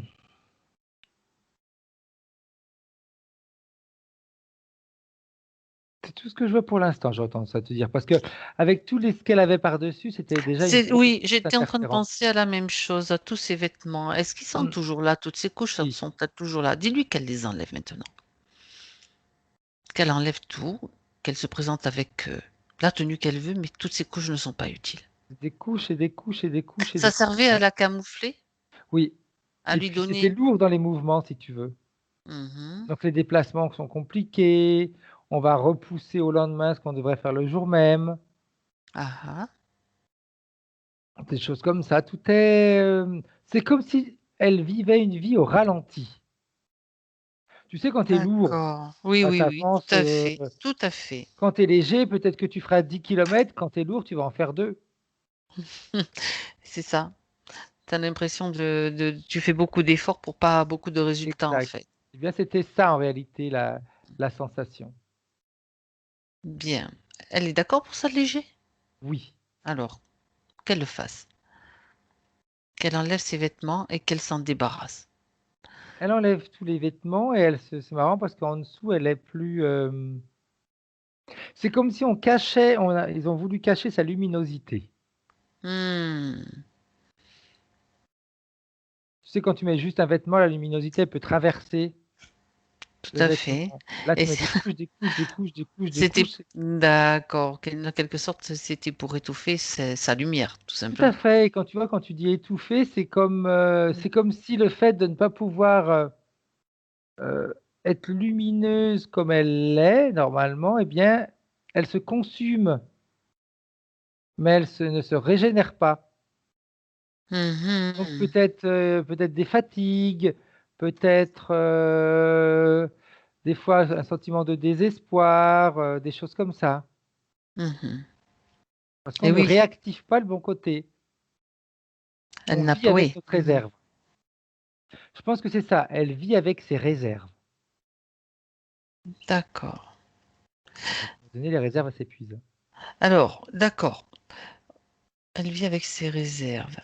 S3: c'est tout ce que je vois pour l'instant, j'entends ça te dire. Parce que avec tous les ce qu'elle avait par-dessus, c'était déjà une grosse
S1: Oui, j'étais en train de
S3: interférence.
S1: penser à la même chose, à tous ces vêtements. Est-ce qu'ils sont
S3: Hmm,
S1: toujours là? Toutes ces couches
S3: oui,
S1: sont peut-être toujours là. Dis-lui qu'elle les enlève maintenant. Qu'elle enlève tout, qu'elle se présente avec la tenue qu'elle veut, mais toutes ces couches ne sont pas utiles.
S3: des couches et des couches et des couches et
S1: Ça
S3: des couches,
S1: servait à
S3: hein.
S1: la camoufler,
S3: Oui.
S1: à
S3: Et
S1: lui
S3: puis c'était
S1: donner.
S3: lourd dans les mouvements, si tu veux.
S1: Mhm.
S3: Donc les déplacements sont compliqués. On va repousser au lendemain ce qu'on devrait faire le jour même.
S1: Ah ah.
S3: Des choses comme ça. Tout est. C'est comme si elle vivait une vie au ralenti. Tu sais, quand tu es lourd,
S1: D'accord. Oui,
S3: bah,
S1: oui,
S3: tu
S1: oui,
S3: avances.
S1: tout à fait. Tout à fait.
S3: Quand tu es léger, peut-être que tu feras 10 kilomètres. Quand tu es lourd, tu vas en faire 2.
S1: C'est ça. Tu as l'impression tu fais beaucoup d'efforts pour pas beaucoup de résultats, en
S3: Exact.
S1: fait.
S3: Eh bien, c'était ça en réalité la sensation.
S1: Bien. Elle est d'accord pour s'alléger?
S3: Oui.
S1: Alors, qu'elle le fasse. Qu'elle enlève ses vêtements et qu'elle s'en débarrasse.
S3: Elle enlève tous les vêtements et c'est marrant parce qu'en dessous, elle est plus. C'est comme si on cachait, ils ont voulu cacher sa luminosité.
S1: Hmm.
S3: Tu sais, quand tu mets juste un vêtement, la luminosité elle peut traverser.
S1: tout
S3: le
S1: à fait.
S3: vêtement. Là,
S1: Et
S3: tu mets des couches, des couches, des couches, des couches, des
S1: c'était
S3: couches.
S1: d'accord. En quelque sorte, c'était pour étouffer sa lumière, tout
S3: Tout à
S1: simplement.
S3: fait. Et quand tu vois, quand tu dis étouffé, c'est comme si le fait de ne pas pouvoir être lumineuse comme elle l'est normalement, eh bien, elle se consume, mais ne se régénère pas. Donc
S1: Mhm,
S3: peut-être des fatigues, peut-être des fois un sentiment de désespoir, des choses comme ça.
S1: mhm.
S3: Parce qu'on
S1: Et
S3: ne
S1: oui,
S3: réactive pas le bon côté.
S1: elle
S3: On
S1: n'a
S3: vit
S1: pas.
S3: avec
S1: Oui,
S3: notre réserve. Je pense que c'est ça. Elle vit avec ses réserves.
S1: d'accord.
S3: À un moment donné, les réserves elles s'épuisent.
S1: Alors, d'accord. Elle vit avec ses réserves.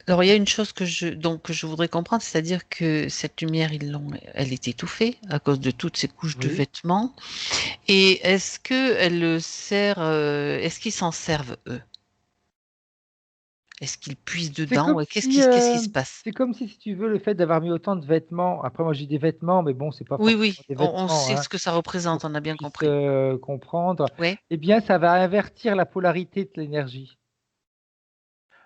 S1: Alors, il y a une chose que je voudrais comprendre, c'est-à-dire que cette lumière, elle est étouffée à cause de toutes ces couches de
S3: Oui.
S1: vêtements. Et est-ce que elle le sert, est-ce qu'ils s'en servent eux? Est-ce qu'ils puisent
S3: C'est
S1: dedans?
S3: comme
S1: Ouais,
S3: si,
S1: qu'est-ce qui se passe?
S3: c'est comme si tu veux, le fait d'avoir mis autant de vêtements. Après, moi, j'ai des vêtements, mais bon, c'est pas
S1: Oui,
S3: forcément
S1: oui,
S3: des
S1: on
S3: vêtements,
S1: sait
S3: hein,
S1: ce que ça
S3: pour
S1: représente, on
S3: qu'on
S1: a bien
S3: puisse
S1: compris.
S3: comprendre.
S1: Oui.
S3: Eh bien, ça va invertir la polarité de l'énergie.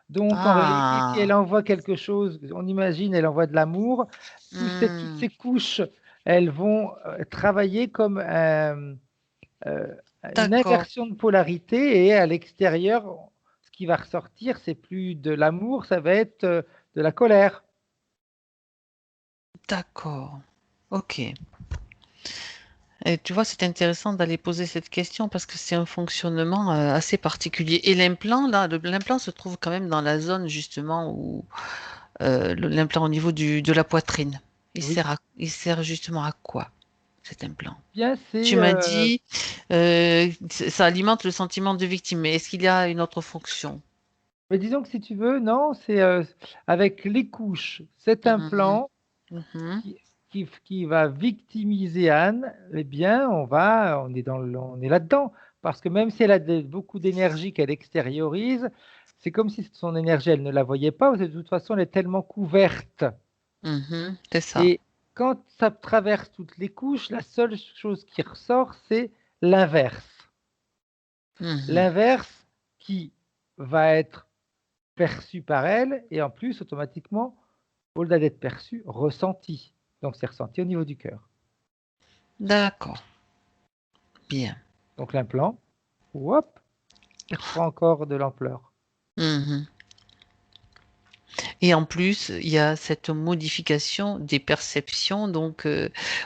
S3: Donc, en réalité, si elle
S1: Ah.
S3: envoie quelque chose, on imagine, elle envoie de l'amour, toutes
S1: Hmm.
S3: ces couches, elles vont travailler comme euh, une
S1: D'accord,
S3: inversion de polarité, et à l'extérieur, ce qui va ressortir, c'est plus de l'amour, ça va être de la colère.
S1: d'accord. Ok. Et tu vois, c'est intéressant d'aller poser cette question parce que c'est un fonctionnement assez particulier. Et l'implant, là, l'implant se trouve quand même dans la zone justement où l'implant au niveau de la poitrine.
S3: Oui.
S1: Il sert justement à quoi, cet implant?
S3: Bien,
S1: Tu m'as dit, ça alimente le sentiment de victime, mais est-ce qu'il y a une autre fonction?
S3: mais disons que si tu veux, non, c'est avec les couches, cet
S1: Mhm,
S3: implant
S1: mhm,
S3: qui va victimiser Anne, eh bien, on est là-dedans. Parce que même si elle a beaucoup d'énergie qu'elle extériorise, c'est comme si son énergie, elle ne la voyait pas, parce que de toute façon, elle est tellement couverte.
S1: mhm, c'est ça.
S3: Et quand ça traverse toutes les couches, la seule chose qui ressort, c'est l'inverse.
S1: Mhm,
S3: L'inverse qui va être perçu par elle, et en plus, automatiquement, au-delà d'être perçu, ressenti. Donc, c'est ressenti au niveau du cœur.
S1: d'accord, bien.
S3: Donc, l'implant, hop, il reprend encore de l'ampleur.
S1: Mhm. Et en plus, il y a cette modification des perceptions donc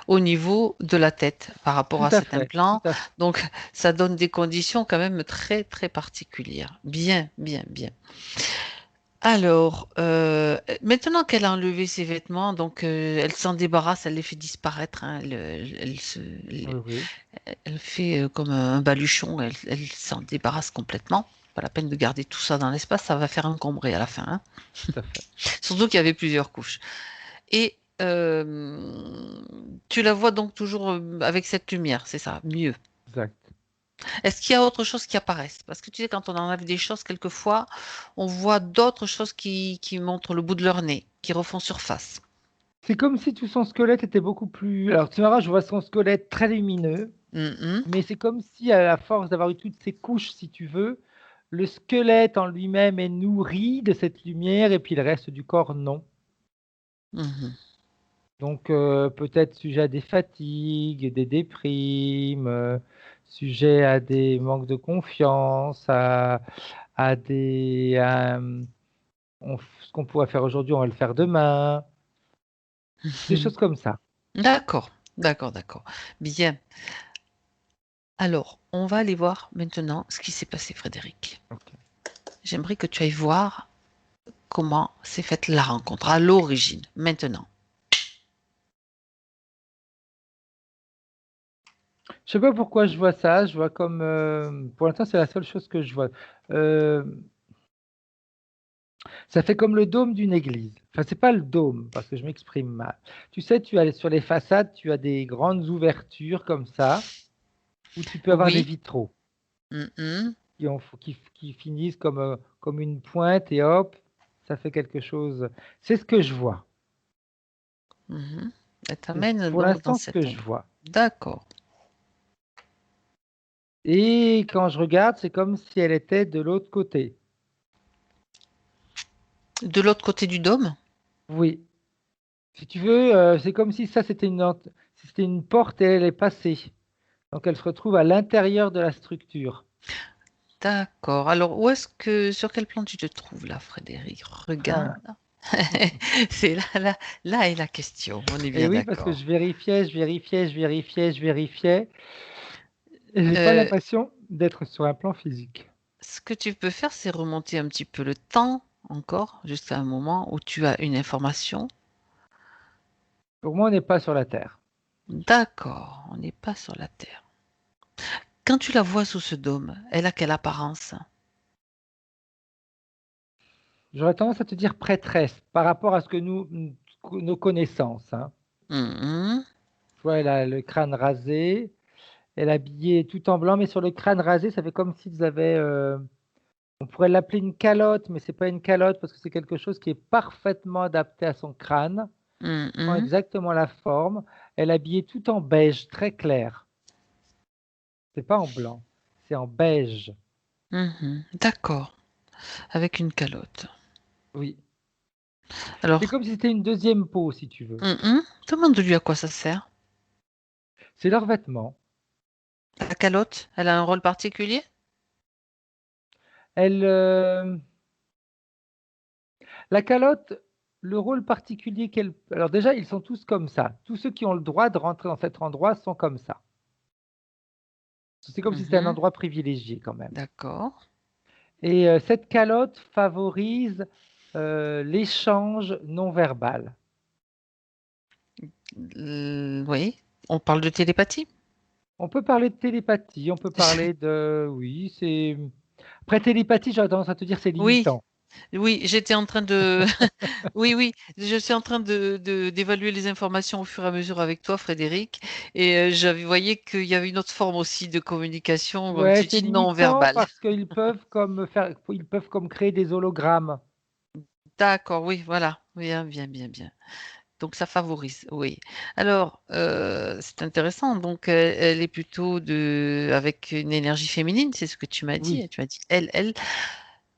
S1: au niveau de la tête par rapport
S3: Tout
S1: à
S3: à
S1: cet
S3: fait, tout
S1: implant.
S3: à fait.
S1: Donc, ça donne des conditions quand même très, très particulières. Bien, bien, bien. Alors, maintenant qu'elle a enlevé ses vêtements, donc elle s'en débarrasse, elle les fait disparaître, hein,
S3: Oui, oui,
S1: elle fait comme un baluchon, elle s'en débarrasse complètement. Pas la peine de garder tout ça dans l'espace, ça va faire encombrer à la fin, hein.
S3: tout à fait.
S1: Surtout qu'il y avait plusieurs couches. Et tu la vois donc toujours avec cette lumière, c'est ça, mieux.
S3: Exact.
S1: Est-ce qu'il y a autre chose qui apparaisse? Parce que tu sais, quand on enlève des choses, quelquefois, on voit d'autres choses qui montrent le bout de leur nez, qui refont surface.
S3: C'est comme si tout son squelette était beaucoup plus. Alors, tu verras, je vois son squelette très lumineux,
S1: Mhm,
S3: mais c'est comme si, à la force d'avoir eu toutes ces couches, si tu veux, le squelette en lui-même est nourri de cette lumière, et puis le reste du corps, non.
S1: mhm.
S3: Donc, peut-être sujet à des fatigues, des déprimes, sujet à des manques de confiance, à des. Ce qu'on pourrait faire aujourd'hui, on va le faire demain. Des choses comme ça.
S1: D'accord, d'accord, d'accord. Bien. Alors, on va aller voir maintenant ce qui s'est passé, Frédéric.
S3: Ok.
S1: J'aimerais que tu ailles voir comment s'est faite la rencontre à l'origine, maintenant.
S3: Je sais pas pourquoi je vois ça. Je vois comme. Pour l'instant, c'est la seule chose que je vois. Euh, Ça fait comme le dôme d'une église. Enfin, c'est pas le dôme, parce que je m'exprime mal. Tu sais, sur les façades, tu as des grandes ouvertures comme ça, où tu peux avoir des
S1: Oui.
S3: vitraux
S1: Mhm,
S3: qui finissent comme une pointe, et hop, ça fait quelque chose. C'est ce que je vois.
S1: mhm. Elle
S3: C'est
S1: t'amène
S3: pour
S1: donc dans
S3: l'instant ce que
S1: cette
S3: je
S1: ombre.
S3: vois.
S1: D'accord.
S3: Et quand je regarde, c'est comme si elle était de l'autre côté.
S1: De l'autre côté du dôme?
S3: Oui. Si tu veux, c'est comme si ça c'était une porte et elle est passée. Donc elle se retrouve à l'intérieur de la structure.
S1: D'accord. Alors, sur quel plan tu te trouves là, Frédéric? Regarde.
S3: Ah.
S1: C'est là est la question. On est
S3: Et
S1: bien
S3: oui, parce que
S1: d'accord.
S3: je vérifiais, je vérifiais, je vérifiais, je vérifiais. Et j'ai pas
S1: Euh,
S3: l'impression d'être sur un plan physique.
S1: Ce que tu peux faire, c'est remonter un petit peu le temps encore, jusqu'à un moment où tu as une information.
S3: Pour moi, on n'est pas sur la Terre.
S1: D'accord, on n'est pas sur la Terre. Quand tu la vois sous ce dôme, elle a quelle apparence?
S3: J'aurais tendance à te dire prêtresse par rapport à ce que nos connaissances, hein.
S1: Mhm.
S3: Tu vois, elle a le crâne rasé, elle est habillée tout en blanc, mais sur le crâne rasé, ça fait comme s'ils avaient, on pourrait l'appeler une calotte, mais c'est pas une calotte parce que c'est quelque chose qui est parfaitement adapté à son crâne, prend
S1: Mhm.
S3: exactement la forme. Elle est habillée tout en beige, très clair. C'est pas en blanc, c'est en beige.
S1: Mhm. D'accord, avec une calotte.
S3: Oui. C'est
S1: Alors,
S3: comme si c'était une deuxième peau, si tu veux.
S1: demande-lui à quoi ça sert.
S3: C'est leur vêtement.
S1: La calotte, elle a un rôle particulier?
S3: Elle, la calotte, le rôle particulier qu'elle... Alors déjà, ils sont tous comme ça. Tous ceux qui ont le droit de rentrer dans cet endroit sont comme ça. C'est comme si c'était un
S1: Mhm.
S3: endroit privilégié quand même.
S1: D'accord.
S3: Et cette calotte favorise l'échange non verbal.
S1: Oui, on parle de télépathie.
S3: On peut parler de télépathie, on peut parler de... Oui, c'est... Après télépathie, j'aurais tendance à te dire c'est
S1: Oui,
S3: limitant.
S1: oui, j'étais en train de... Oui, oui, je suis en train d'évaluer les informations au fur et à mesure avec toi, Frédéric, et j'avais voyé qu'il y avait une autre forme aussi de communication, comme
S3: Ouais,
S1: tu
S3: c'est
S1: dis, non
S3: limitant
S1: verbale.
S3: parce ils peuvent comme créer des hologrammes.
S1: D'accord, oui, voilà, bien, bien, bien, bien. Donc ça favorise, oui. Alors, c'est intéressant. Donc, elle est plutôt avec une énergie féminine, c'est ce que tu m'as dit.
S3: Oui,
S1: Tu m'as dit elle.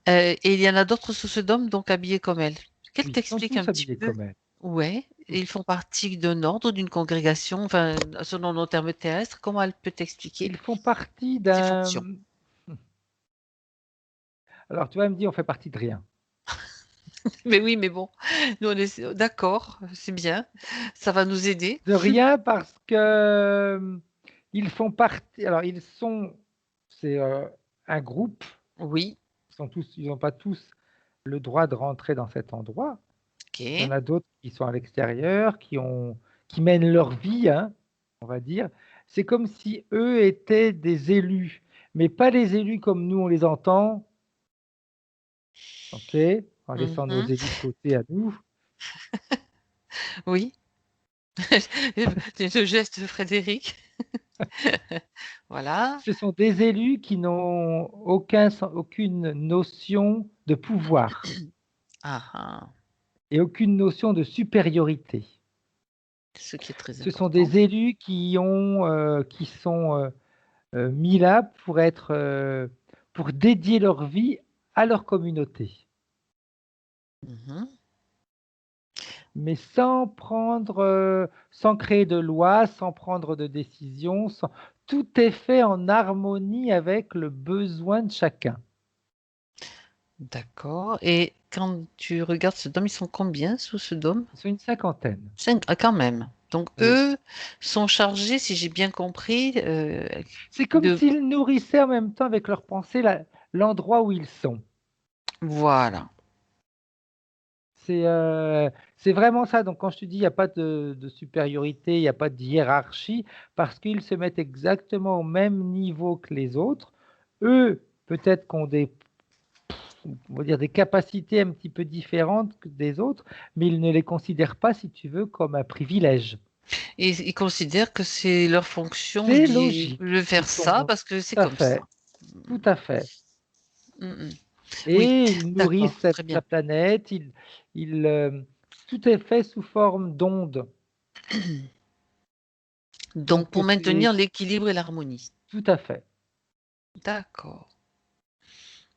S1: Et il y en a d'autres sous ce dôme, donc habillés comme elle. Qu'elle
S3: oui, ils sont
S1: t'explique un
S3: tous
S1: petit
S3: habillés
S1: peu.
S3: comme elle.
S1: Ouais,
S3: Tous.
S1: ils font partie d'un ordre, d'une congrégation, enfin, selon nos termes terrestres. Comment elle peut t'expliquer
S3: Ils font partie
S1: ses fonctions?
S3: d'un... Alors tu vas me dire, on fait partie de rien.
S1: Mais oui, mais bon, nous on est d'accord, c'est bien, ça va nous aider.
S3: De rien parce que ils font partie... Alors ils sont... C'est un groupe.
S1: Oui,
S3: Ils n'ont pas tous le droit de rentrer dans cet endroit. Il y en
S1: ok,
S3: a d'autres qui sont à l'extérieur, qui mènent leur vie, hein, on va dire. C'est comme si eux étaient des élus, mais pas les élus comme nous on les entend, ok, en laissant nos
S1: mhm,
S3: élus de côté à nous.
S1: oui. C'est ce geste de Frédéric. Voilà.
S3: Ce sont des élus qui n'ont aucune notion de pouvoir
S1: Ah, ah,
S3: et aucune notion de supériorité.
S1: ce qui est très
S3: Ce sont
S1: important.
S3: des élus qui sont mis là pour dédier leur vie à leur communauté,
S1: Mhm.
S3: mais sans créer de loi, sans prendre de décision, tout est fait en harmonie avec le besoin de chacun.
S1: D'accord. Et quand tu regardes ce dôme, ils sont combien sous ce dôme?
S3: C'est une cinquantaine.
S1: Cinq, ah, quand même. Donc
S3: Oui.
S1: eux sont chargés, si j'ai bien compris,
S3: C'est comme
S1: de...
S3: s'ils nourrissaient en même temps avec leurs pensées l'endroit où ils sont.
S1: Voilà.
S3: C'est c'est vraiment ça. Donc, quand je te dis il n'y a pas de supériorité, il n'y a pas de hiérarchie, parce qu'ils se mettent exactement au même niveau que les autres. Eux, peut-être qu'ont on va dire des capacités un petit peu différentes que des autres, mais ils ne les considèrent pas, si tu veux, comme un privilège.
S1: Et ils considèrent que c'est leur fonction
S3: C'est logique.
S1: de
S3: Ils
S1: faire ça
S3: sont
S1: parce que c'est
S3: tout à
S1: comme ça.
S3: fait, tout à fait.
S1: Mhm. Oui,
S3: Et ils nourrissent
S1: d'accord, très bien.
S3: la planète. Tout est fait sous forme d'ondes.
S1: Donc,
S3: Donc,
S1: pour
S3: c'est
S1: maintenir l'équilibre et l'harmonie.
S3: tout à fait.
S1: D'accord.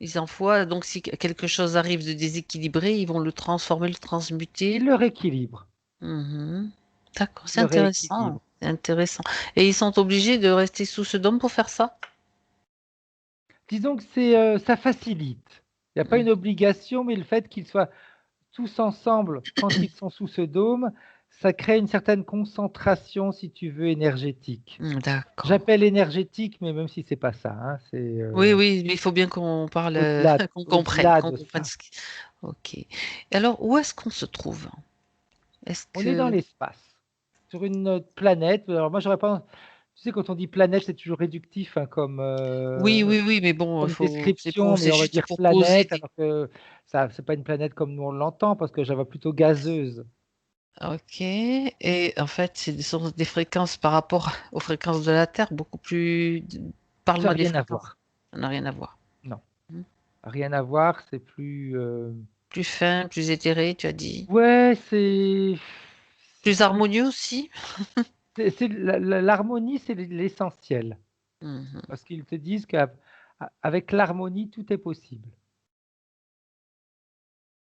S1: Ils envoient, donc si quelque chose arrive de déséquilibré, ils vont le transformer, le
S3: Il
S1: transmuter.
S3: le rééquilibre.
S1: Mhm. D'accord,
S3: Il
S1: c'est
S3: le
S1: intéressant.
S3: rééquilibre.
S1: C'est intéressant. Et ils sont obligés de rester sous ce dôme pour faire ça?
S3: Disons que ça facilite. Il n'y a pas une
S1: Mhm.
S3: obligation, mais le fait qu'ils soient tous ensemble quand ils sont sous ce dôme, ça crée une certaine concentration, si tu veux, énergétique.
S1: D'accord.
S3: J'appelle énergétique, mais même si c'est pas ça, hein, c'est
S1: Oui, oui, mais il faut bien qu'on parle,
S3: au-delà,
S1: qu'on comprenne,
S3: au-delà
S1: qu'on
S3: de
S1: comprenne
S3: ça.
S1: ce qui... Ok. Et alors, où est-ce qu'on se trouve? Est-ce
S3: On est dans
S1: que...
S3: l'espace, sur une planète. Alors moi, j'aurais pas. Tu sais, quand on dit planète, c'est toujours réductif, hein,
S1: Oui, oui, oui, mais bon, il
S3: comme
S1: faut... c'est pour...
S3: description, mais
S1: c'est
S3: on va
S1: juste
S3: dire
S1: pour poser
S3: planète,
S1: des...
S3: alors que ça, c'est pas une planète comme nous on l'entend, parce que j'avais plutôt gazeuse.
S1: Ok. Et en fait, ce sont des fréquences par rapport aux fréquences de la Terre, beaucoup plus...
S3: Ça n'a
S1: Parle-moi des
S3: rien à
S1: fréquences.
S3: voir.
S1: Ça n'a rien à voir.
S3: Non,
S1: Hmm.
S3: rien à voir. C'est plus.
S1: Plus fin, plus éthéré, tu as dit.
S3: Ouais,
S1: Plus harmonieux aussi.
S3: l'harmonie, c'est l'essentiel.
S1: Mhm.
S3: Parce qu'ils te disent qu'avec l'harmonie, tout est possible.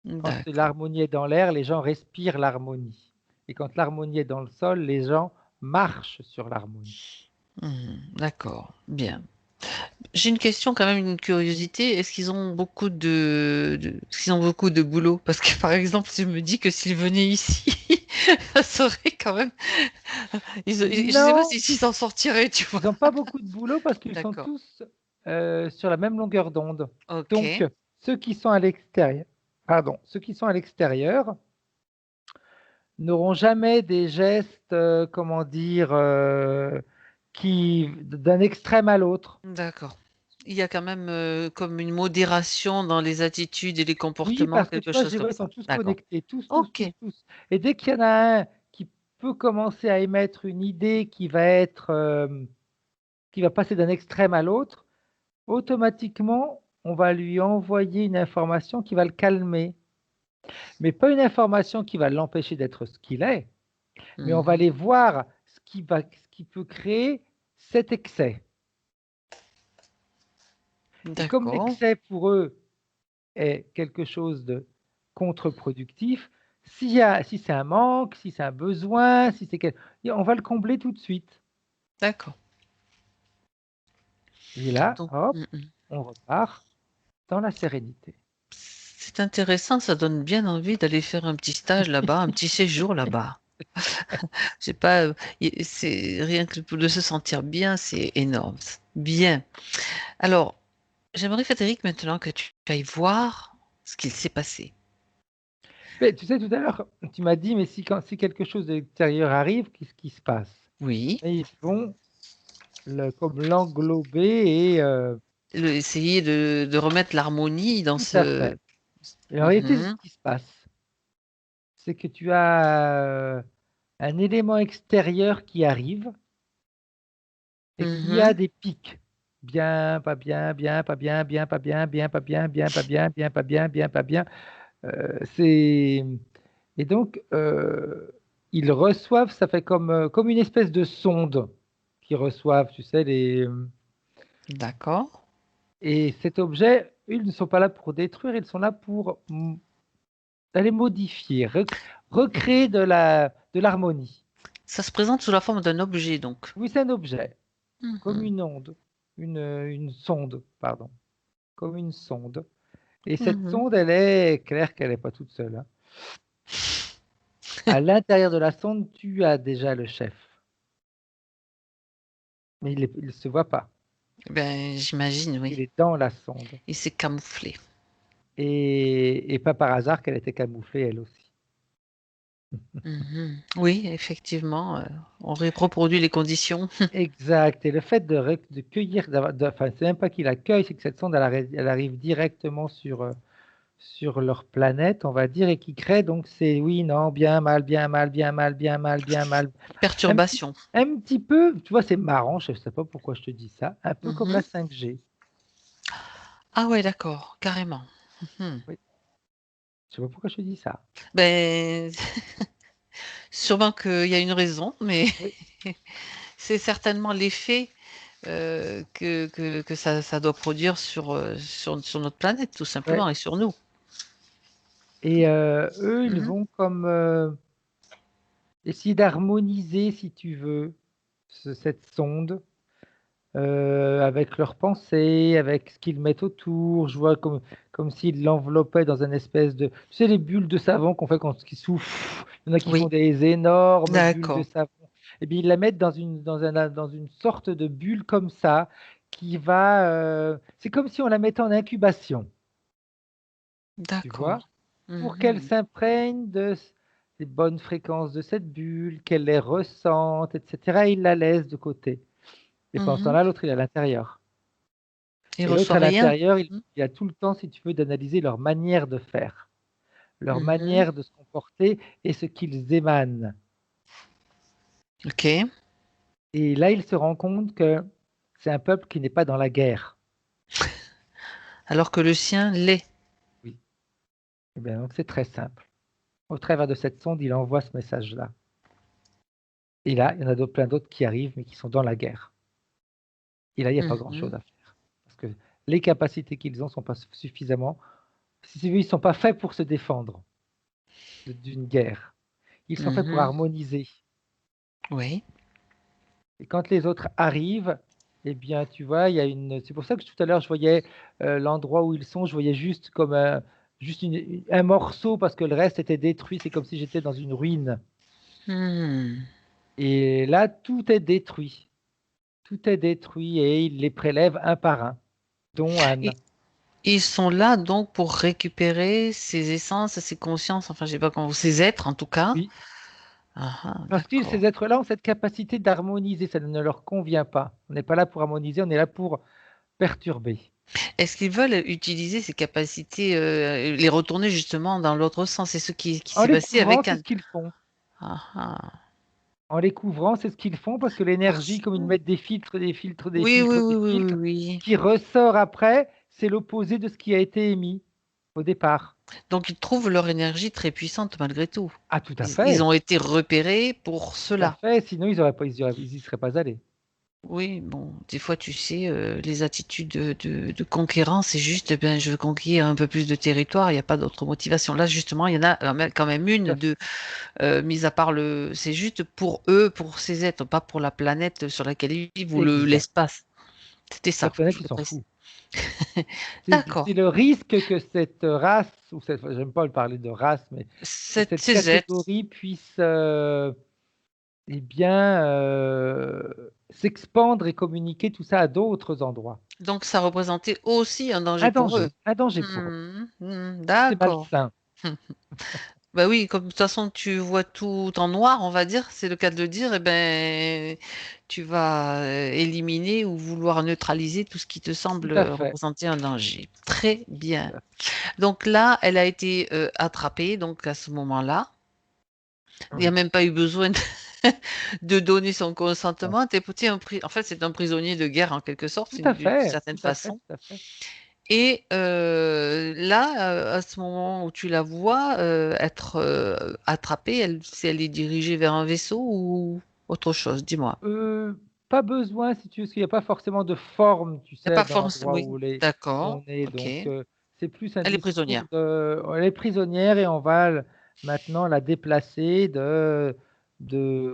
S3: Quand
S1: D'accord.
S3: l'harmonie est dans l'air, les gens respirent l'harmonie. Et quand l'harmonie est dans le sol, les gens marchent sur l'harmonie.
S1: Mhm. D'accord. Bien. J'ai une question, quand même, une curiosité. Est-ce qu'ils ont beaucoup est-ce qu'ils ont beaucoup de boulot? Parce que, par exemple, je me dis que s'ils venaient ici, ça serait quand même... Je sais pas
S3: Non,
S1: s'ils s'en sortiraient, tu
S3: ils
S1: vois.
S3: n'ont pas beaucoup de boulot parce qu'ils sont
S1: D'accord.
S3: tous sur la même longueur d'onde. Donc,
S1: Ok.
S3: ceux qui sont à l'extérieur, pardon, ceux qui sont à l'extérieur n'auront jamais des gestes, comment dire, qui d'un extrême à l'autre.
S1: D'accord. Il y a quand même comme une modération dans les attitudes et les
S3: Oui,
S1: comportements,
S3: parce que tu
S1: quelque
S3: vois, je
S1: chose comme
S3: dirais, ils sont
S1: ça.
S3: tous
S1: D'accord.
S3: connectés, tous, tous,
S1: Ok.
S3: tous, tous. Et dès qu'il y en a un qui peut commencer à émettre une idée qui va passer d'un extrême à l'autre, automatiquement, on va lui envoyer une information qui va le calmer. Mais pas une information qui va l'empêcher d'être ce qu'il est, mais on va
S1: Mhm.
S3: aller voir ce qui peut créer cet excès. Et comme
S1: D'accord.
S3: l'excès pour eux est quelque chose de contre-productif, si c'est un manque, si c'est un besoin, on va le combler tout de suite.
S1: D'accord.
S3: Et là,
S1: Donc,
S3: hop, on repart dans la sérénité.
S1: c'est intéressant, ça donne bien envie d'aller faire un petit stage là-bas, un petit séjour là-bas. J'ai pas, c'est rien que de se sentir bien, c'est énorme. Bien. Alors, j'aimerais, Frédéric, maintenant que tu ailles voir ce qu'il s'est passé.
S3: Mais tu sais, tout à l'heure, tu m'as dit, mais si quelque chose de l'extérieur arrive, qu'est-ce qui se passe?
S1: Oui.
S3: Et ils vont comme l'englober et
S1: Essayer de remettre l'harmonie dans
S3: tout à
S1: ce...
S3: fait. Et en réalité, c'est ce
S1: Mhm.
S3: qui se passe. C'est que tu as un élément extérieur qui arrive et qu'il y a
S1: Mhm.
S3: des pics. Bien, pas bien, bien, pas bien, bien, pas bien, bien, pas bien, bien, pas bien, bien, pas bien, bien, pas bien. C'est Et donc, ils reçoivent, ça fait comme une espèce de sonde qu'ils reçoivent, tu sais,
S1: D'accord.
S3: et cet objet, ils ne sont pas là pour détruire, ils sont là pour aller modifier, recréer de l'harmonie.
S1: Ça se présente sous la forme d'un objet, donc.
S3: Oui, c'est un objet, comme
S1: Mhm.
S3: une onde, une sonde, pardon, comme une sonde. Et cette
S1: Mhm.
S3: sonde, elle est claire qu'elle n'est pas toute seule, hein. À l'intérieur de la sonde, tu as déjà le chef, mais il ne se voit pas.
S1: Ben, j'imagine,
S3: Il
S1: oui.
S3: est dans la sonde.
S1: Il s'est camouflé.
S3: Et pas par hasard qu'elle était camouflée, elle aussi.
S1: Mhm. Oui, effectivement, on reproduit les conditions.
S3: Exact. Et le fait de cueillir, enfin, c'est même pas qu'il accueille, c'est que cette sonde, elle arrive directement sur leur planète, on va dire, et qui crée donc c'est oui, non, bien, mal, bien, mal, bien, mal, bien, mal, bien, mal. Un petit,
S1: Perturbation.
S3: un petit peu, tu vois, c'est marrant, je ne sais pas pourquoi je te dis ça, un peu comme la
S1: Mhm.
S3: 5G.
S1: Ah ouais, d'accord, carrément. Mhm.
S3: Oui, je sais pas pourquoi je te dis ça.
S1: Ben, Sûrement qu'il y a une raison, mais
S3: Oui.
S1: c'est certainement l'effet que ça doit produire sur notre planète, tout
S3: Ouais.
S1: simplement, et sur nous.
S3: Et eux, ils
S1: Mhm.
S3: vont comme essayer d'harmoniser, si tu veux, cette sonde avec leurs pensées, avec ce qu'ils mettent autour. Je vois comme s'ils l'enveloppaient dans une espèce de... Tu sais, les bulles de savon qu'on fait quand ils soufflent. Il y en a qui font
S1: Oui,
S3: des énormes bulles de
S1: d'accord,
S3: savon. Et bien, ils la mettent dans une sorte de bulle comme ça, qui va... c'est comme si on la mettait en incubation, tu vois,
S1: d'accord.
S3: pour qu'elle
S1: Mhm.
S3: s'imprègne des bonnes fréquences de cette bulle, qu'elle les ressente, etc. Ils la laissent de côté. Et pendant ce
S1: Mhm.
S3: temps-là, l'autre, il est à l'intérieur.
S1: Il
S3: Et l'autre
S1: reçoit
S3: à
S1: rien.
S3: l'intérieur,
S1: Mhm.
S3: il a tout le temps, si tu veux, d'analyser leur manière de faire, leur
S1: Mhm.
S3: manière de se comporter et ce qu'ils émanent.
S1: Ok.
S3: Et là, il se rend compte que c'est un peuple qui n'est pas dans la guerre.
S1: Alors que le sien l'est.
S3: Oui. Eh bien, donc c'est très simple. Au travers de cette sonde, il envoie ce message-là. Et là, il y en a plein d'autres qui arrivent, mais qui sont dans la guerre. Et là, il n'y a pas grand-chose
S1: Mhm.
S3: à faire. Parce que les capacités qu'ils ont ne sont pas suffisamment... Si tu veux, ils ne sont pas faits pour se défendre d'une guerre. Ils sont faits pour
S1: Mhm.
S3: harmoniser.
S1: Oui.
S3: Et quand les autres arrivent, eh bien, tu vois, il y a une. C'est pour ça que tout à l'heure, je voyais l'endroit où ils sont, je voyais juste comme juste un morceau parce que le reste était détruit. C'est comme si j'étais dans une ruine.
S1: Hmm.
S3: Et là, tout est détruit. Tout est détruit et ils les prélèvent un par un, dont Anne.
S1: Et ils sont là donc pour récupérer ces essences, ces consciences, enfin, je sais pas comment, ces êtres en tout cas.
S3: Oui,
S1: Ah, ah,
S3: parce que ces
S1: d'accord.
S3: êtres-là ont cette capacité d'harmoniser. Ça ne leur convient pas. On n'est pas là pour harmoniser, on est là pour perturber.
S1: Est-ce qu'ils veulent utiliser ces capacités, les retourner justement dans l'autre sens? C'est ce qui
S3: En
S1: s'est
S3: les
S1: passé
S3: couvrant,
S1: avec
S3: c'est
S1: Anne.
S3: ce qu'ils font.
S1: Ah, ah.
S3: En les couvrant, c'est ce qu'ils font parce que l'énergie,
S1: Parce-
S3: comme ils mettent des filtres, des filtres, des
S1: Oui, oui,
S3: filtres,
S1: oui,
S3: des
S1: oui, oui,
S3: filtres, ce
S1: oui.
S3: qui ressort après, c'est l'opposé de ce qui a été émis au départ.
S1: Donc ils trouvent leur énergie très puissante malgré tout.
S3: Ah, tout à
S1: Ils
S3: fait,
S1: ont été repérés pour
S3: tout à
S1: cela.
S3: fait. Sinon, ils auraient pas, ils y seraient pas allés.
S1: Oui, bon, des fois, tu sais, les attitudes de conquérant, c'est juste, eh ben, je veux conquérir un peu plus de territoire, il n'y a pas d'autre motivation. Là, justement, il y en a quand même
S3: Tout
S1: une
S3: à fait.
S1: mis à part c'est juste pour eux, pour ces êtres, pas pour la planète sur laquelle ils vivent ou
S3: Exact.
S1: l'espace. C'était
S3: La
S1: ça, je
S3: planète, ils
S1: voulais
S3: s'en
S1: préciser.
S3: fout. C'est
S1: D'accord.
S3: le risque que cette race, ou cette, j'aime pas parler de race, mais que cette
S1: Ces êtres,
S3: catégorie puisse eh bien, s'expandre et communiquer tout ça à d'autres endroits.
S1: donc ça représentait aussi un danger pour eux.
S3: Un danger pour eux. C'est
S1: D'accord.
S3: malsain.
S1: Bah oui, comme de toute façon tu vois tout en noir, on va dire, c'est le cas de le dire, et ben tu vas éliminer ou vouloir neutraliser tout ce qui te
S3: Tout
S1: semble
S3: à fait.
S1: représenter un danger. Très bien.
S3: Tout à
S1: Donc là, elle a été attrapée, donc à ce moment-là.
S3: fait.
S1: Il n'y a
S3: Oui.
S1: même pas eu besoin de, de donner son
S3: Non.
S1: consentement. En fait, c'est un prisonnier de guerre en quelque sorte,
S3: Tout à
S1: d'une
S3: fait.
S1: certaine
S3: Tout à fait.
S1: façon.
S3: Tout à fait.
S1: Et là, à ce moment où tu la vois être attrapée, elle est dirigée vers un vaisseau ou autre chose, dis-moi.
S3: Euh, Pas besoin, si tu veux, parce qu'il n'y a pas forcément de forme, tu
S1: Il n'y a
S3: sais,
S1: pas
S3: dans
S1: forcément.
S3: l'endroit
S1: Oui,
S3: où on
S1: d'accord,
S3: est.
S1: ok.
S3: Donc, c'est plus un
S1: Elle est prisonnière.
S3: discours de. Elle est prisonnière et on va maintenant la déplacer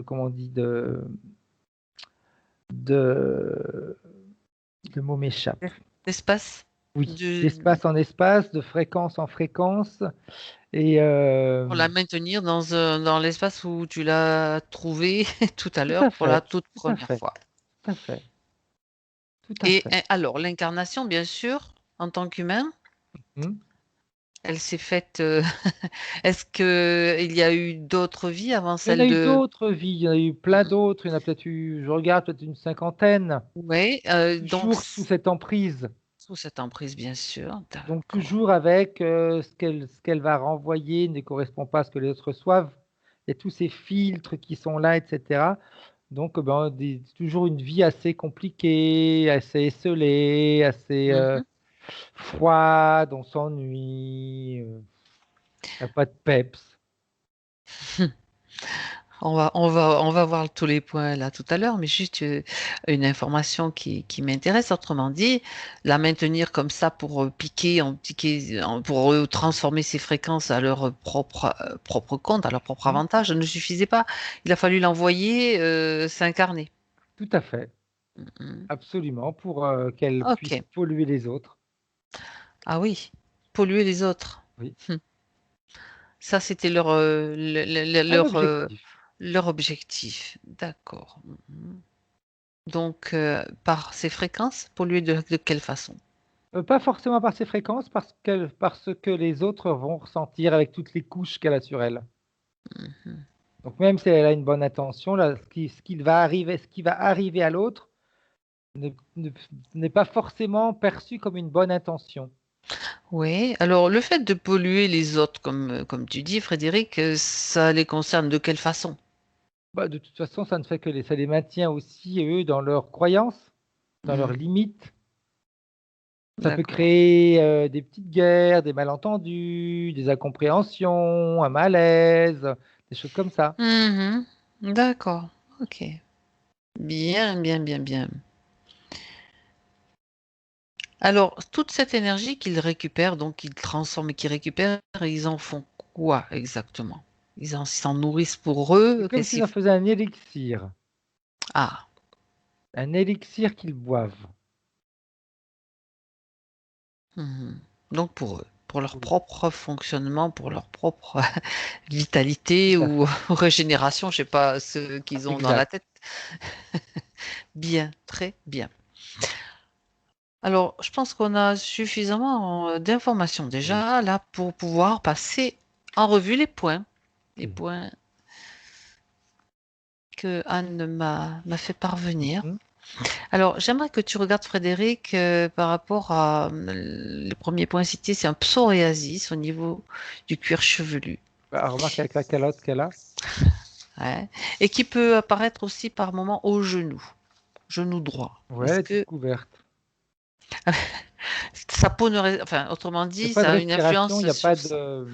S3: comment on dit, de, le mot m'échappe.
S1: L'espace
S3: Oui,
S1: de,
S3: d'espace en espace, de fréquence en fréquence. Et
S1: pour la maintenir dans l'espace où tu l'as trouvée tout à
S3: tout
S1: l'heure
S3: à
S1: pour la
S3: fait,
S1: toute
S3: tout à
S1: première
S3: fait,
S1: fois.
S3: tout à fait, tout à
S1: Et
S3: fait.
S1: alors, l'incarnation, bien sûr, en tant qu'humain,
S3: Hmm.
S1: elle s'est faite. Est-ce que il y a eu d'autres vies avant
S3: Il y en
S1: celle
S3: a eu
S1: de.
S3: d'autres vies, il y en a eu plein d'autres, il y en a peut-être eu, je regarde, peut-être une cinquantaine,
S1: Oui, donc
S3: toujours sous cette emprise,
S1: sous cette emprise, bien sûr.
S3: donc
S1: D'accord.
S3: toujours avec ce qu'elle va renvoyer ne correspond pas à ce que les autres reçoivent. Il y a tous ces filtres qui sont là, etc. Donc, ben, toujours une vie assez compliquée, assez esselée, assez
S1: Mhm.
S3: froide, on s'ennuie, y a pas de peps.
S1: On va voir tous les points là tout à l'heure, mais juste une information qui m'intéresse. Autrement dit, la maintenir comme ça pour pour transformer ces fréquences à leur propre compte, à leur propre
S3: Hmm.
S1: avantage, ne suffisait pas. Il a fallu l'envoyer s'incarner.
S3: Tout à fait,
S1: Mhm.
S3: absolument, pour qu'elle puisse
S1: Ok.
S3: polluer les autres.
S1: Ah oui, polluer les autres.
S3: Oui,
S1: Hmm. Ça, c'était
S3: un objectif.
S1: leur objectif. D'accord. Mhm. Donc, par ces fréquences, polluer de quelle façon?
S3: Pas forcément par ses fréquences, parce que les autres vont ressentir avec toutes les couches qu'elle a sur elle.
S1: Mhm.
S3: Donc même si elle a une bonne intention, là, ce qui va arriver à l'autre ne ne n'est pas forcément perçu comme une bonne intention.
S1: Oui, alors le fait de polluer les autres, comme tu dis, Frédéric, ça les concerne de quelle façon?
S3: Bah, de toute façon, ça ne fait que ça les maintient aussi, eux, dans leurs croyances, dans leurs
S1: Hmm,
S3: limites. Ça peut
S1: d'accord.
S3: créer, des petites guerres, des malentendus, des incompréhensions, un malaise, des choses comme ça.
S1: Mhm, d'accord. Ok. Bien, bien, bien, bien. Alors, toute cette énergie qu'ils récupèrent, donc qu'ils transforment et qu'ils récupèrent, ils en font quoi exactement? Ils s'en nourrissent pour
S3: C'est
S1: eux?
S3: comme
S1: Qu'est-ce
S3: s'ils
S1: qu'ils
S3: en
S1: font?
S3: faisaient
S1: Ah,
S3: un élixir qu'ils boivent.
S1: mhm. Donc pour eux, pour leur
S3: Oui,
S1: propre fonctionnement, pour leur propre
S3: tout
S1: vitalité
S3: à
S1: ou
S3: fait.
S1: régénération, je sais pas ce qu'ils ont dans la
S3: Exact.
S1: tête. Bien, très bien. Alors, je pense qu'on a suffisamment d'informations
S3: Oui,
S1: déjà là pour pouvoir passer en revue les
S3: oui.
S1: points que Anne m'a fait parvenir.
S3: Mmh.
S1: Alors, j'aimerais que tu regardes Frédéric par rapport à le premier point cité, c'est un psoriasis au niveau du cuir chevelu.
S3: Bah, remarque avec la calotte qu'elle a.
S1: Ouais. Et qui peut apparaître aussi par moment au genou, genou droit.
S3: Ouais, elle
S1: Est-ce
S3: est toute
S1: que
S3: couverte.
S1: sa peau ne... Enfin, autrement
S3: Il y a
S1: dit,
S3: pas de
S1: ça a une
S3: respiration, il
S1: influence
S3: y a pas
S1: sur ça.
S3: de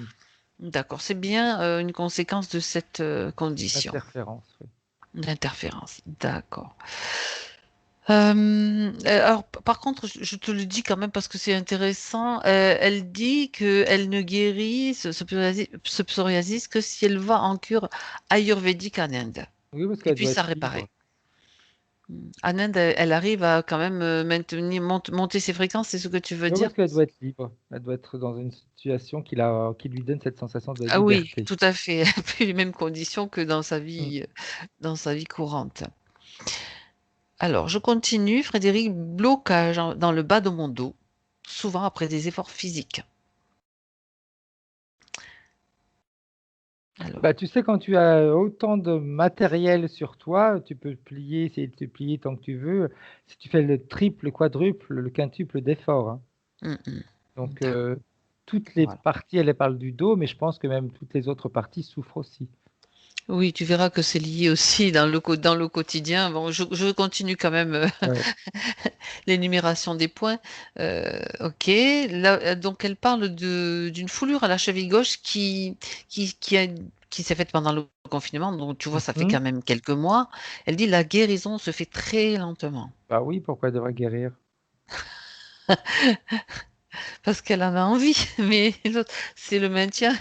S1: D'accord, c'est bien une conséquence de cette condition
S3: d'interférence, oui.
S1: d'interférence. D'accord. Alors, par contre, je te le dis quand même parce que c'est intéressant. Elle dit qu'elle ne guérit ce psoriasis que si elle va en cure ayurvédique en Inde
S3: Oui, parce
S1: et
S3: qu'elle
S1: puis
S3: doit
S1: ça
S3: être
S1: réparait.
S3: libre.
S1: En Inde, elle arrive à quand même maintenir, monter ses fréquences, c'est ce que tu veux
S3: Oui,
S1: dire?
S3: parce qu'elle doit être libre. Elle doit être dans une situation qui lui donne cette sensation de
S1: Ah oui,
S3: liberté.
S1: tout à fait. Elle fait les mêmes conditions que
S3: Mmh.
S1: dans sa vie courante. Alors, je continue. Frédéric, blocage dans le bas de mon dos, souvent après des efforts physiques. Alors,
S3: Bah, tu sais, quand tu as autant de matériel sur toi, tu peux plier, essayer de te plier tant que tu veux. Si tu fais le triple, le quadruple, le quintuple d'efforts, hein.
S1: hum, hum,
S3: Donc,
S1: d'accord,
S3: toutes les
S1: voilà.
S3: parties, elle parle du dos, mais je pense que même toutes les autres parties souffrent aussi.
S1: Oui, tu verras que c'est lié aussi dans le quotidien. Bon, je continue quand même
S3: Ouais.
S1: l'énumération des points. Ok. Là, donc, elle parle d'une foulure à la cheville gauche qui, qui, a- qui s'est faite pendant le confinement. Donc, tu vois, ça fait
S3: Mmh.
S1: quand même quelques mois. Elle dit la guérison se fait très lentement
S3: Bah oui, pourquoi elle devrait guérir?
S1: parce qu'elle en a envie. Mais l'autre, c'est le maintien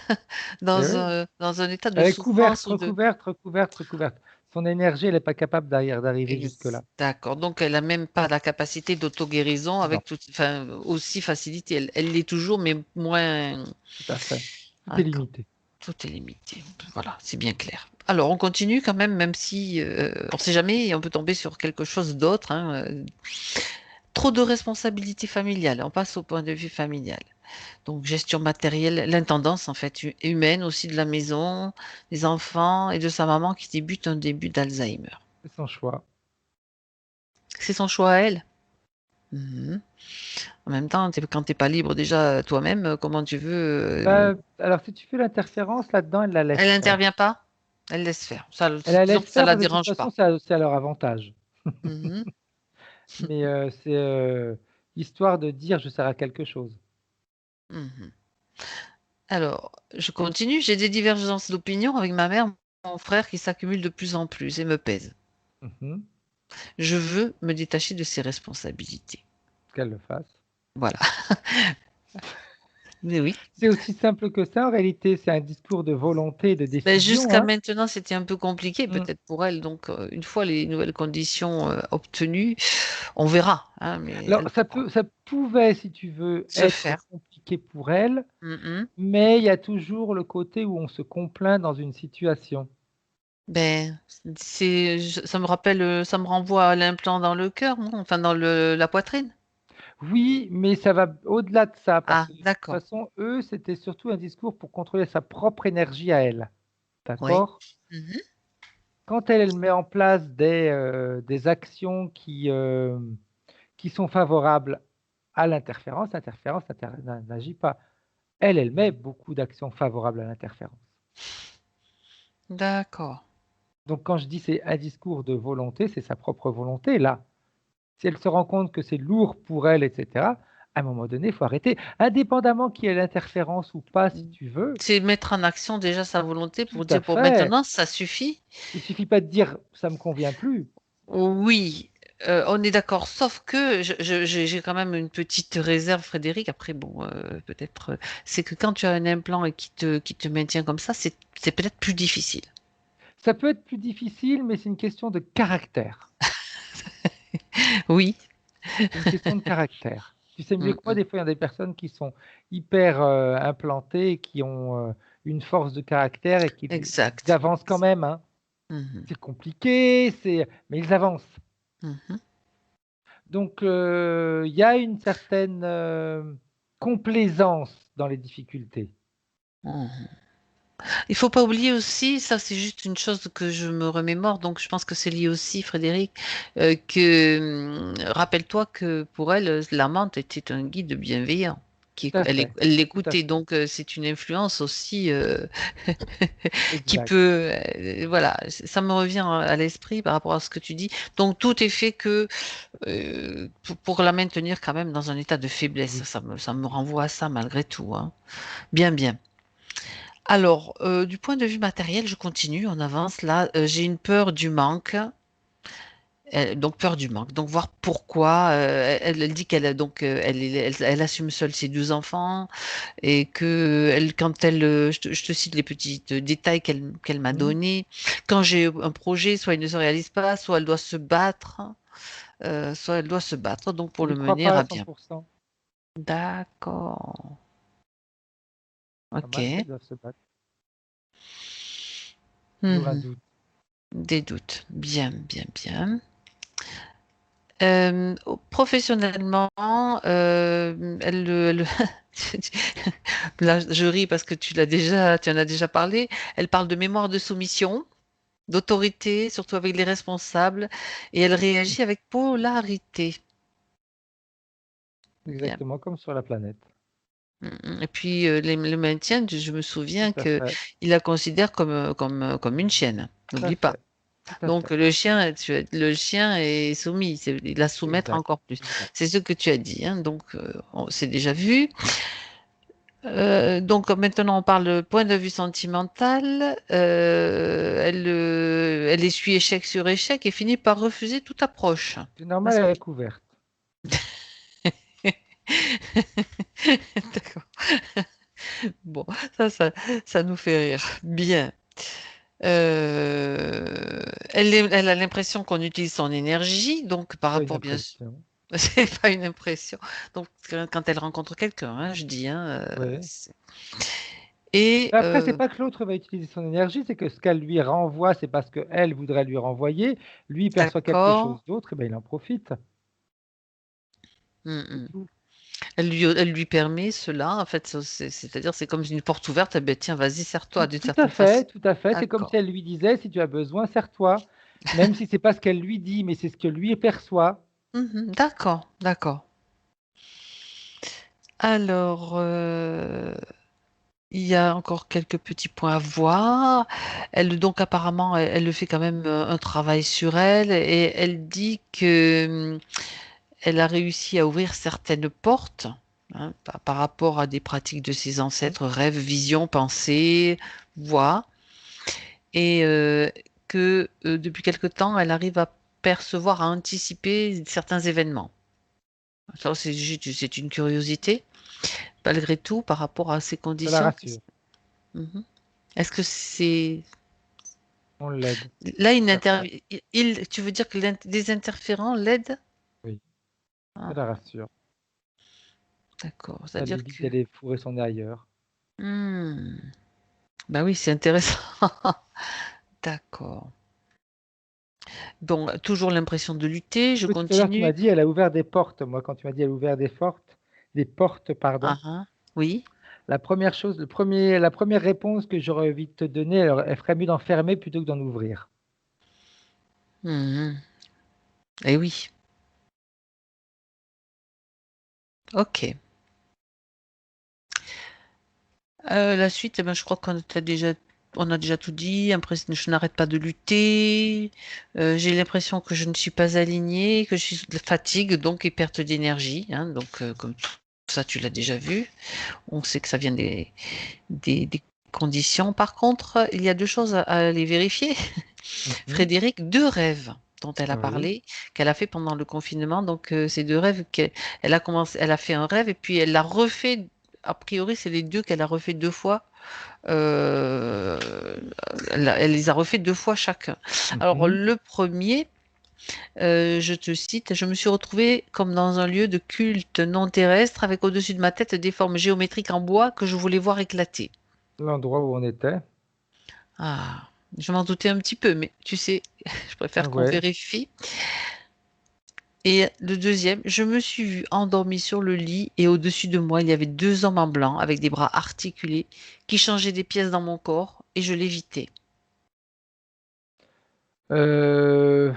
S3: Eh oui.
S1: dans un état de
S3: Elle est
S1: souffrance
S3: couverte,
S1: ou de...
S3: recouverte, recouverte, recouverte. Son énergie, elle est pas capable d'arriver jusque-là.
S1: D'accord. Donc, elle n'a même pas la capacité d'auto-guérison
S3: Non,
S1: avec tout, enfin, aussi facilité. Elle l'est toujours, mais moins.
S3: tout à fait. Tout est
S1: D'accord.
S3: limité.
S1: Tout est limité. Voilà, c'est bien clair. Alors, on continue quand même, même si on ne sait jamais, et on peut tomber sur quelque chose d'autre, hein. Trop de responsabilités familiales. On passe au point de vue familial. Donc, gestion matérielle, l'intendance en fait humaine aussi de la maison, des enfants et de sa maman qui débute un début d'Alzheimer.
S3: C'est son choix.
S1: C'est son choix à elle. Mhm. En même temps, quand tu n'es pas libre déjà toi-même, comment tu veux...
S3: Bah, alors si tu fais l'interférence là-dedans, elle la
S1: Elle
S3: laisse faire.
S1: n'intervient pas? Elle laisse faire. Ça,
S3: Elle la
S1: disons
S3: laisse
S1: que ça
S3: faire
S1: la
S3: parce que de toute
S1: dérange
S3: façon,
S1: pas.
S3: c'est à leur avantage.
S1: Mhm.
S3: Mais c'est histoire de dire je sers à quelque chose.
S1: Mhm. Alors, je continue. J'ai des divergences d'opinion avec ma mère. frère qui s'accumule de plus en plus et me pèse.
S3: Mhm.
S1: Je veux me détacher de ces responsabilités.
S3: Qu'elle le fasse.
S1: Voilà. Mais oui.
S3: C'est aussi simple que ça, en réalité, c'est un discours de volonté, de
S1: Ben,
S3: décision,
S1: jusqu'à
S3: hein.
S1: maintenant, c'était un peu compliqué
S3: Mm.
S1: peut-être pour elle. Donc, une fois les nouvelles conditions obtenues, on verra. Hein, mais
S3: Alors,
S1: elle
S3: ça pouvait, si tu veux,
S1: se
S3: être
S1: faire.
S3: compliqué pour elle,
S1: Mhm.
S3: mais il y a toujours le côté où on se complaint dans une situation.
S1: Ben, ça me rappelle, ça me renvoie à l'implant dans le cœur, non? Enfin, dans la poitrine.
S3: Oui, mais ça va au-delà de ça, parce
S1: Ah,
S3: que de toute
S1: d'accord.
S3: façon, eux, c'était surtout un discours pour contrôler sa propre énergie à elle.
S1: Oui.
S3: D'accord?
S1: Mhm.
S3: Quand elle met en place des actions qui sont favorables à l'interférence, n'agit pas. Elle met beaucoup d'actions favorables à l'interférence.
S1: D'accord.
S3: Donc quand je dis c'est un discours de volonté, c'est sa propre volonté, là. Si elle se rend compte que c'est lourd pour elle, etc., à un moment donné, il faut arrêter. Indépendamment qu'il y ait l'interférence ou pas, si tu veux,
S1: C'est mettre en action déjà sa volonté
S3: tout
S1: pour
S3: à
S1: dire, pour
S3: fait.
S1: maintenant, ça suffit.
S3: Il suffit pas de dire ça me convient plus.
S1: Oui, on est d'accord, sauf que j'ai quand même une petite réserve, Frédéric. Après, bon, peut-être, c'est que quand tu as un implant et qui te maintient comme ça, c'est peut-être plus difficile.
S3: Ça peut être plus difficile, mais c'est une question de caractère.
S1: Oui.
S3: C'est une question de caractère. Tu sais mieux
S1: Mm,
S3: que moi,
S1: mm.
S3: des fois, il y a des personnes qui sont hyper implantées, et qui ont une force de caractère et qui ils
S1: Exact.
S3: avancent quand même, hein.
S1: Mhm,
S3: C'est compliqué, mais ils avancent.
S1: mhm,
S3: Donc, il y a une certaine complaisance dans les difficultés.
S1: mhm. Il faut pas oublier aussi, ça c'est juste une chose que je me remémore, donc je pense que c'est lié aussi, Frédéric, rappelle-toi que pour elle, l'amante était un guide bienveillant.
S3: Tout à fait,
S1: Elle
S3: tout à
S1: l'écoutait,
S3: fait.
S1: donc c'est une influence aussi qui
S3: Exact.
S1: peut, voilà, ça me revient à l'esprit par rapport à ce que tu dis. Donc tout est fait que pour la maintenir quand même dans un état de faiblesse.
S3: Oui,
S1: Ça me
S3: oui.
S1: renvoie à ça malgré tout, hein. Bien, bien. Alors, du point de vue matériel, je continue, on avance là. J'ai une peur du manque, donc peur du manque. Donc voir pourquoi. Elle dit qu'elle a donc elle assume seule ses 12 enfants et que quand je te cite les petits détails qu'elle m'a
S3: Mhm.
S1: donnés. Quand j'ai un projet, soit il ne se réalise pas, soit elle doit se battre, soit elle doit se battre donc pour
S3: Elle
S1: le
S3: n'y croit
S1: mener
S3: pas à
S1: à
S3: cent
S1: bien.
S3: pour cent.
S1: D'accord.
S3: Normal
S1: Ok.
S3: qu'elles doivent se battre. Toujours un
S1: Mhm.
S3: doute.
S1: Des doutes. Bien, bien, bien. Professionnellement, là, je ris parce que tu en as déjà parlé. Elle parle de mémoire de soumission, d'autorité, surtout avec les responsables, et elle réagit avec polarité. Bien.
S3: Exactement comme sur la planète.
S1: Et puis le maintien, je me
S3: Tout
S1: souviens
S3: à
S1: que
S3: fait,
S1: il la considère comme une chienne.
S3: tout à
S1: N'oublie pas.
S3: fait, tout à
S1: Donc
S3: fait.
S1: le chien est soumis, il la soumettre
S3: Exact,
S1: encore plus.
S3: exact.
S1: C'est ce que tu as dit, hein. Donc c'est déjà vu. Donc maintenant on parle point de vue sentimental. Elle essuie échec sur échec et finit par refuser toute approche.
S3: C'est normal,
S1: N'est-ce
S3: elle est couverte.
S1: D'accord. Bon, ça nous fait rire. Bien. Elle a l'impression qu'on utilise son énergie, donc par
S3: C'est pas une
S1: rapport, bien sûr,
S3: impression.
S1: c'est pas une impression. Donc quand elle rencontre quelqu'un, hein, je dis, hein,
S3: Oui.
S1: et
S3: Mais après, c'est pas que l'autre va utiliser son énergie, c'est que ce qu'elle lui renvoie, c'est parce qu'elle voudrait lui renvoyer. Lui il perçoit quelque
S1: d'accord.
S3: chose d'autre, et ben il en profite.
S1: Mm,
S3: C'est
S1: mm.
S3: tout.
S1: Elle lui permet cela, en fait, c'est-à-dire c'est comme une porte ouverte. Eh ben, tiens, vas-y, serre-toi d'une
S3: Tout à
S1: certaine façon.
S3: fait, tout à fait. C'est comme si
S1: D'accord.
S3: elle lui disait, si tu as besoin, sers-toi. Même si c'est pas ce qu'elle lui dit, mais c'est ce que lui perçoit.
S1: Mhm, d'accord, d'accord. Alors, il y a encore quelques petits points à voir. Elle, donc, apparemment, elle le fait quand même un travail sur elle et elle dit que elle a réussi à ouvrir certaines portes, hein, par rapport à des pratiques de ses
S3: Mhm.
S1: ancêtres, rêves, visions, pensées, voix. et que depuis quelque temps, elle arrive à percevoir, à anticiper certains événements. Ça, c'est une curiosité, malgré tout, par rapport à ces
S3: Ça la
S1: conditions.
S3: rassure.
S1: Mhm. Est-ce que c'est...
S3: On l'aide.
S1: Là, tu veux dire que des interférents l'aident?
S3: Oui, ça
S1: Ah,
S3: la rassure.
S1: d'accord.
S3: Ça
S1: C'est-à-dire
S3: l'évite
S1: que...
S3: d'aller fourrer son nez ailleurs.
S1: Hmm. Ben oui, c'est intéressant. D'accord. Bon, toujours l'impression de lutter, je
S3: Oui, tout à l'heure, tu m'as
S1: continue.
S3: dit, elle a ouvert des portes. Moi, quand tu m'as dit, elle a ouvert des portes, pardon.
S1: Ah, ah. Oui.
S3: La première chose, la première réponse que j'aurais envie de te donner, alors, elle ferait mieux d'en fermer plutôt que d'en ouvrir.
S1: Mhm. Eh oui. Ok. La suite, eh ben, je crois on a déjà tout dit. Je n'arrête pas de lutter. J'ai l'impression que je ne suis pas alignée, que je suis de fatigue, donc et perte d'énergie. Hein, donc, comme tout ça, tu l'as déjà vu. On sait que ça vient des conditions. Par contre, il y a deux choses à aller vérifier.
S3: Mhm.
S1: Frédéric, deux rêves dont elle a
S3: Oui,
S1: parlé, qu'elle a fait pendant le confinement. Donc, ces deux rêves, elle a fait un rêve et puis elle l'a refait. A priori, c'est les deux qu'elle a refait deux fois. Euh, elle les a refait deux fois chacun. Alors,
S3: mhm.
S1: le premier, je te cite, je me suis retrouvée comme dans un lieu de culte non terrestre avec au-dessus de ma tête des formes géométriques en bois que je voulais voir éclater.
S3: L'endroit où on était.
S1: Ah, je m'en doutais un petit peu, mais tu sais, je préfère qu'on
S3: Ouais.
S1: vérifie. Et le deuxième, je me suis vue endormie sur le lit et au-dessus de moi, il y avait deux hommes en blanc avec des bras articulés qui changeaient des pièces dans mon corps et je lévitais.
S3: Euh,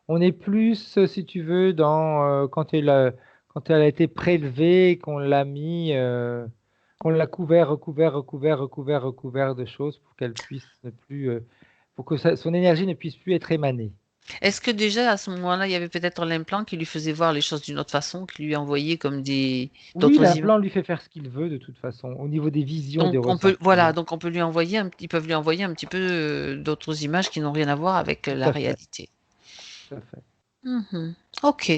S3: on est plus, si tu veux, dans quand elle a été prélevée, qu'on l'a mis, qu'on l'a couvert, recouvert, recouvert, recouvert, recouvert de choses pour qu'elle puisse ne plus, pour que son énergie ne puisse plus être émanée.
S1: Est-ce que déjà à ce moment-là, il y avait peut-être l'implant qui lui faisait voir les choses d'une autre façon, qui lui envoyait comme
S3: Oui,
S1: d'autres images?
S3: l'implant lui fait faire ce qu'il veut de toute façon, au niveau des visions et des
S1: Donc on peut, voilà,
S3: ressentis.
S1: donc on peut lui envoyer, ils peuvent lui envoyer un petit peu d'autres images qui n'ont rien à voir avec
S3: Tout
S1: la
S3: à fait,
S1: réalité.
S3: tout à fait.
S1: Mhm. Ok,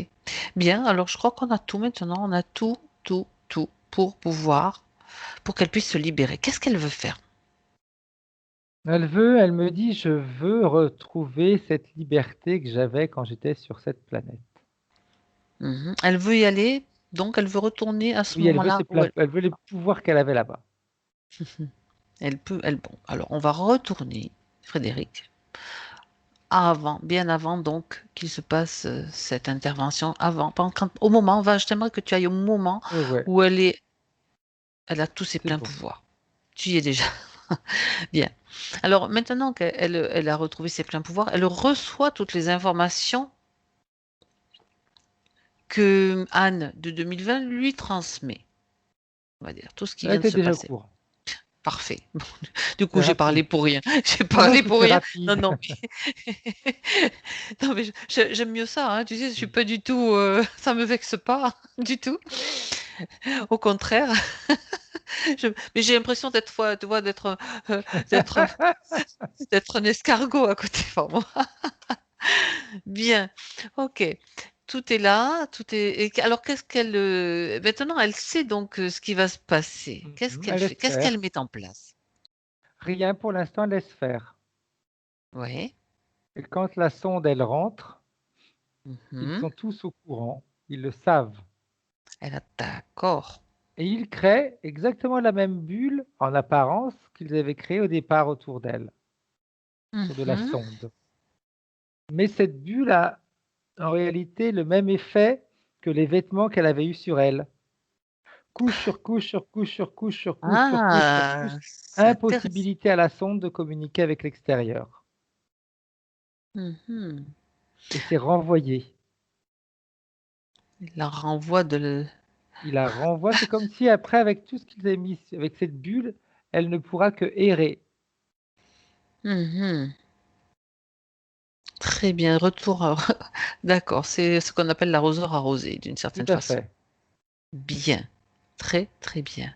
S1: bien. Alors je crois qu'on a tout maintenant. On a tout, tout, tout pour qu'elle puisse se libérer. Qu'est-ce qu'elle veut faire?
S3: Elle me dit, je veux retrouver cette liberté que j'avais quand j'étais sur cette planète.
S1: Mhm. Elle veut y aller, donc elle veut retourner à ce
S3: Oui,
S1: moment-là où elle.
S3: elle veut les pouvoirs qu'elle avait là-bas.
S1: Elle peut, elle. Bon, alors on va retourner, Frédéric, bien avant donc qu'il se passe cette intervention, au moment, j'aimerais que tu ailles au moment
S3: Ouais, ouais,
S1: où elle a tous ses
S3: c'est
S1: pleins
S3: bon.
S1: pouvoirs. Tu y es déjà. Bien. Alors maintenant qu'elle a retrouvé ses pleins pouvoirs, elle reçoit toutes les informations que Anne de 2020 lui transmet. On va dire tout ce qui
S3: Elle
S1: vient de
S3: était
S1: se
S3: déjà au
S1: passer.
S3: courant.
S1: Parfait. Bon, du coup,
S3: C'est
S1: j'ai parlé
S3: rapide.
S1: pour rien. J'ai
S3: Non, non,
S1: parlé pour
S3: c'est
S1: rien. Non,
S3: rapide.
S1: non, non, mais j'aime mieux ça. Hein. Tu sais, je suis pas du tout. Ça me vexe pas du tout. Au contraire. Mais j'ai l'impression tu vois, euh, d'être, d'être un escargot à côté de moi. Bien. Ok. Tout est là. Tout est. Alors, qu'est-ce qu'elle. Maintenant, elle sait donc ce qui va se passer. Qu'est-ce
S3: Mhm.
S1: qu'elle
S3: Elle
S1: fait?
S3: laisse
S1: Qu'est-ce qu'elle
S3: faire.
S1: met en place?
S3: Rien pour l'instant, elle laisse faire.
S1: Oui.
S3: Et quand la sonde, elle rentre, ils
S1: Mhm.
S3: sont tous au courant. Ils le savent.
S1: Elle a d'accord.
S3: Et ils créent exactement la même bulle, en apparence, qu'ils avaient créée au départ autour d'elle, autour de la
S1: Mhm.
S3: sonde. Mais cette bulle a en réalité le même effet que les vêtements qu'elle avait eus sur elle. Couche sur couche sur couche sur couche sur couche sur couche sur couche.
S1: Ah, c'est intéressant.
S3: Impossibilité à la sonde de communiquer avec l'extérieur.
S1: Mhm.
S3: Et c'est renvoyé.
S1: Il la renvoie
S3: Il la renvoie. C'est comme si après, avec tout ce qu'ils avaient mis avec cette bulle, elle ne pourra que errer.
S1: Mhm. Très bien, retour D'accord, c'est ce qu'on appelle l'arroseur arrosé, d'une
S3: Tout
S1: certaine
S3: à
S1: façon.
S3: fait.
S1: Bien, très très bien.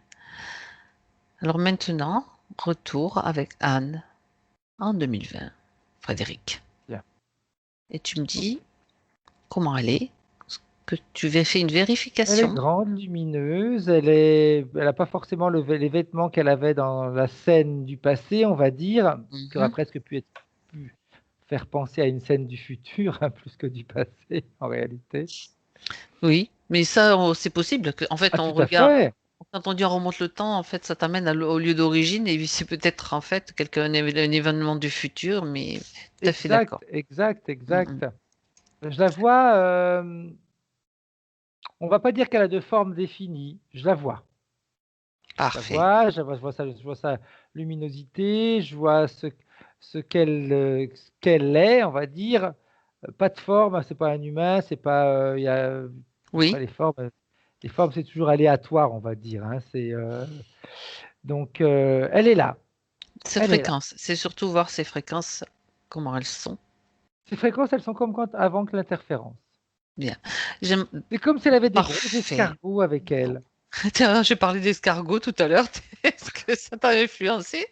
S1: Alors maintenant, retour avec Anne. en 2020, Frédéric.
S3: Bien.
S1: Et tu me dis comment elle est, que tu fait une
S3: Elle est
S1: vérification.
S3: grande, lumineuse, elle n'a pas forcément les vêtements qu'elle avait dans la scène du passé, on va dire, qui aurait
S1: Mhm.
S3: presque pu faire penser à une scène du futur, hein, plus que du passé, en réalité.
S1: Oui, mais ça, c'est possible. En fait,
S3: Ah,
S1: on
S3: tout à
S1: regarde.
S3: fait.
S1: Quand on dit on remonte le temps, en fait, ça t'amène au lieu d'origine et c'est peut-être en fait un événement du futur, mais tout à fait
S3: Exact,
S1: d'accord.
S3: exact,
S1: Mhm.
S3: exact. Je la vois, on va pas dire qu'elle a de forme définie, je la vois.
S1: Parfait.
S3: Je vois sa luminosité, je vois ce qu'elle est, on va dire. Pas de forme, hein, c'est pas un humain, c'est pas, après
S1: Oui,
S3: les formes c'est toujours aléatoire, on va dire, hein, donc elle est là,
S1: ces
S3: elle est là.
S1: fréquences, c'est surtout voir ces fréquences, comment elles sont.
S3: Ces fréquences, elles sont comme avant que l'interférence.
S1: Bien. J'aime.
S3: C'est comme si elle avait des gros
S1: Parfait.
S3: escargots avec
S1: Bon.
S3: elle.
S1: Tiens, j'ai parlé d'escargot tout à l'heure. Est-ce que ça t'a influencé?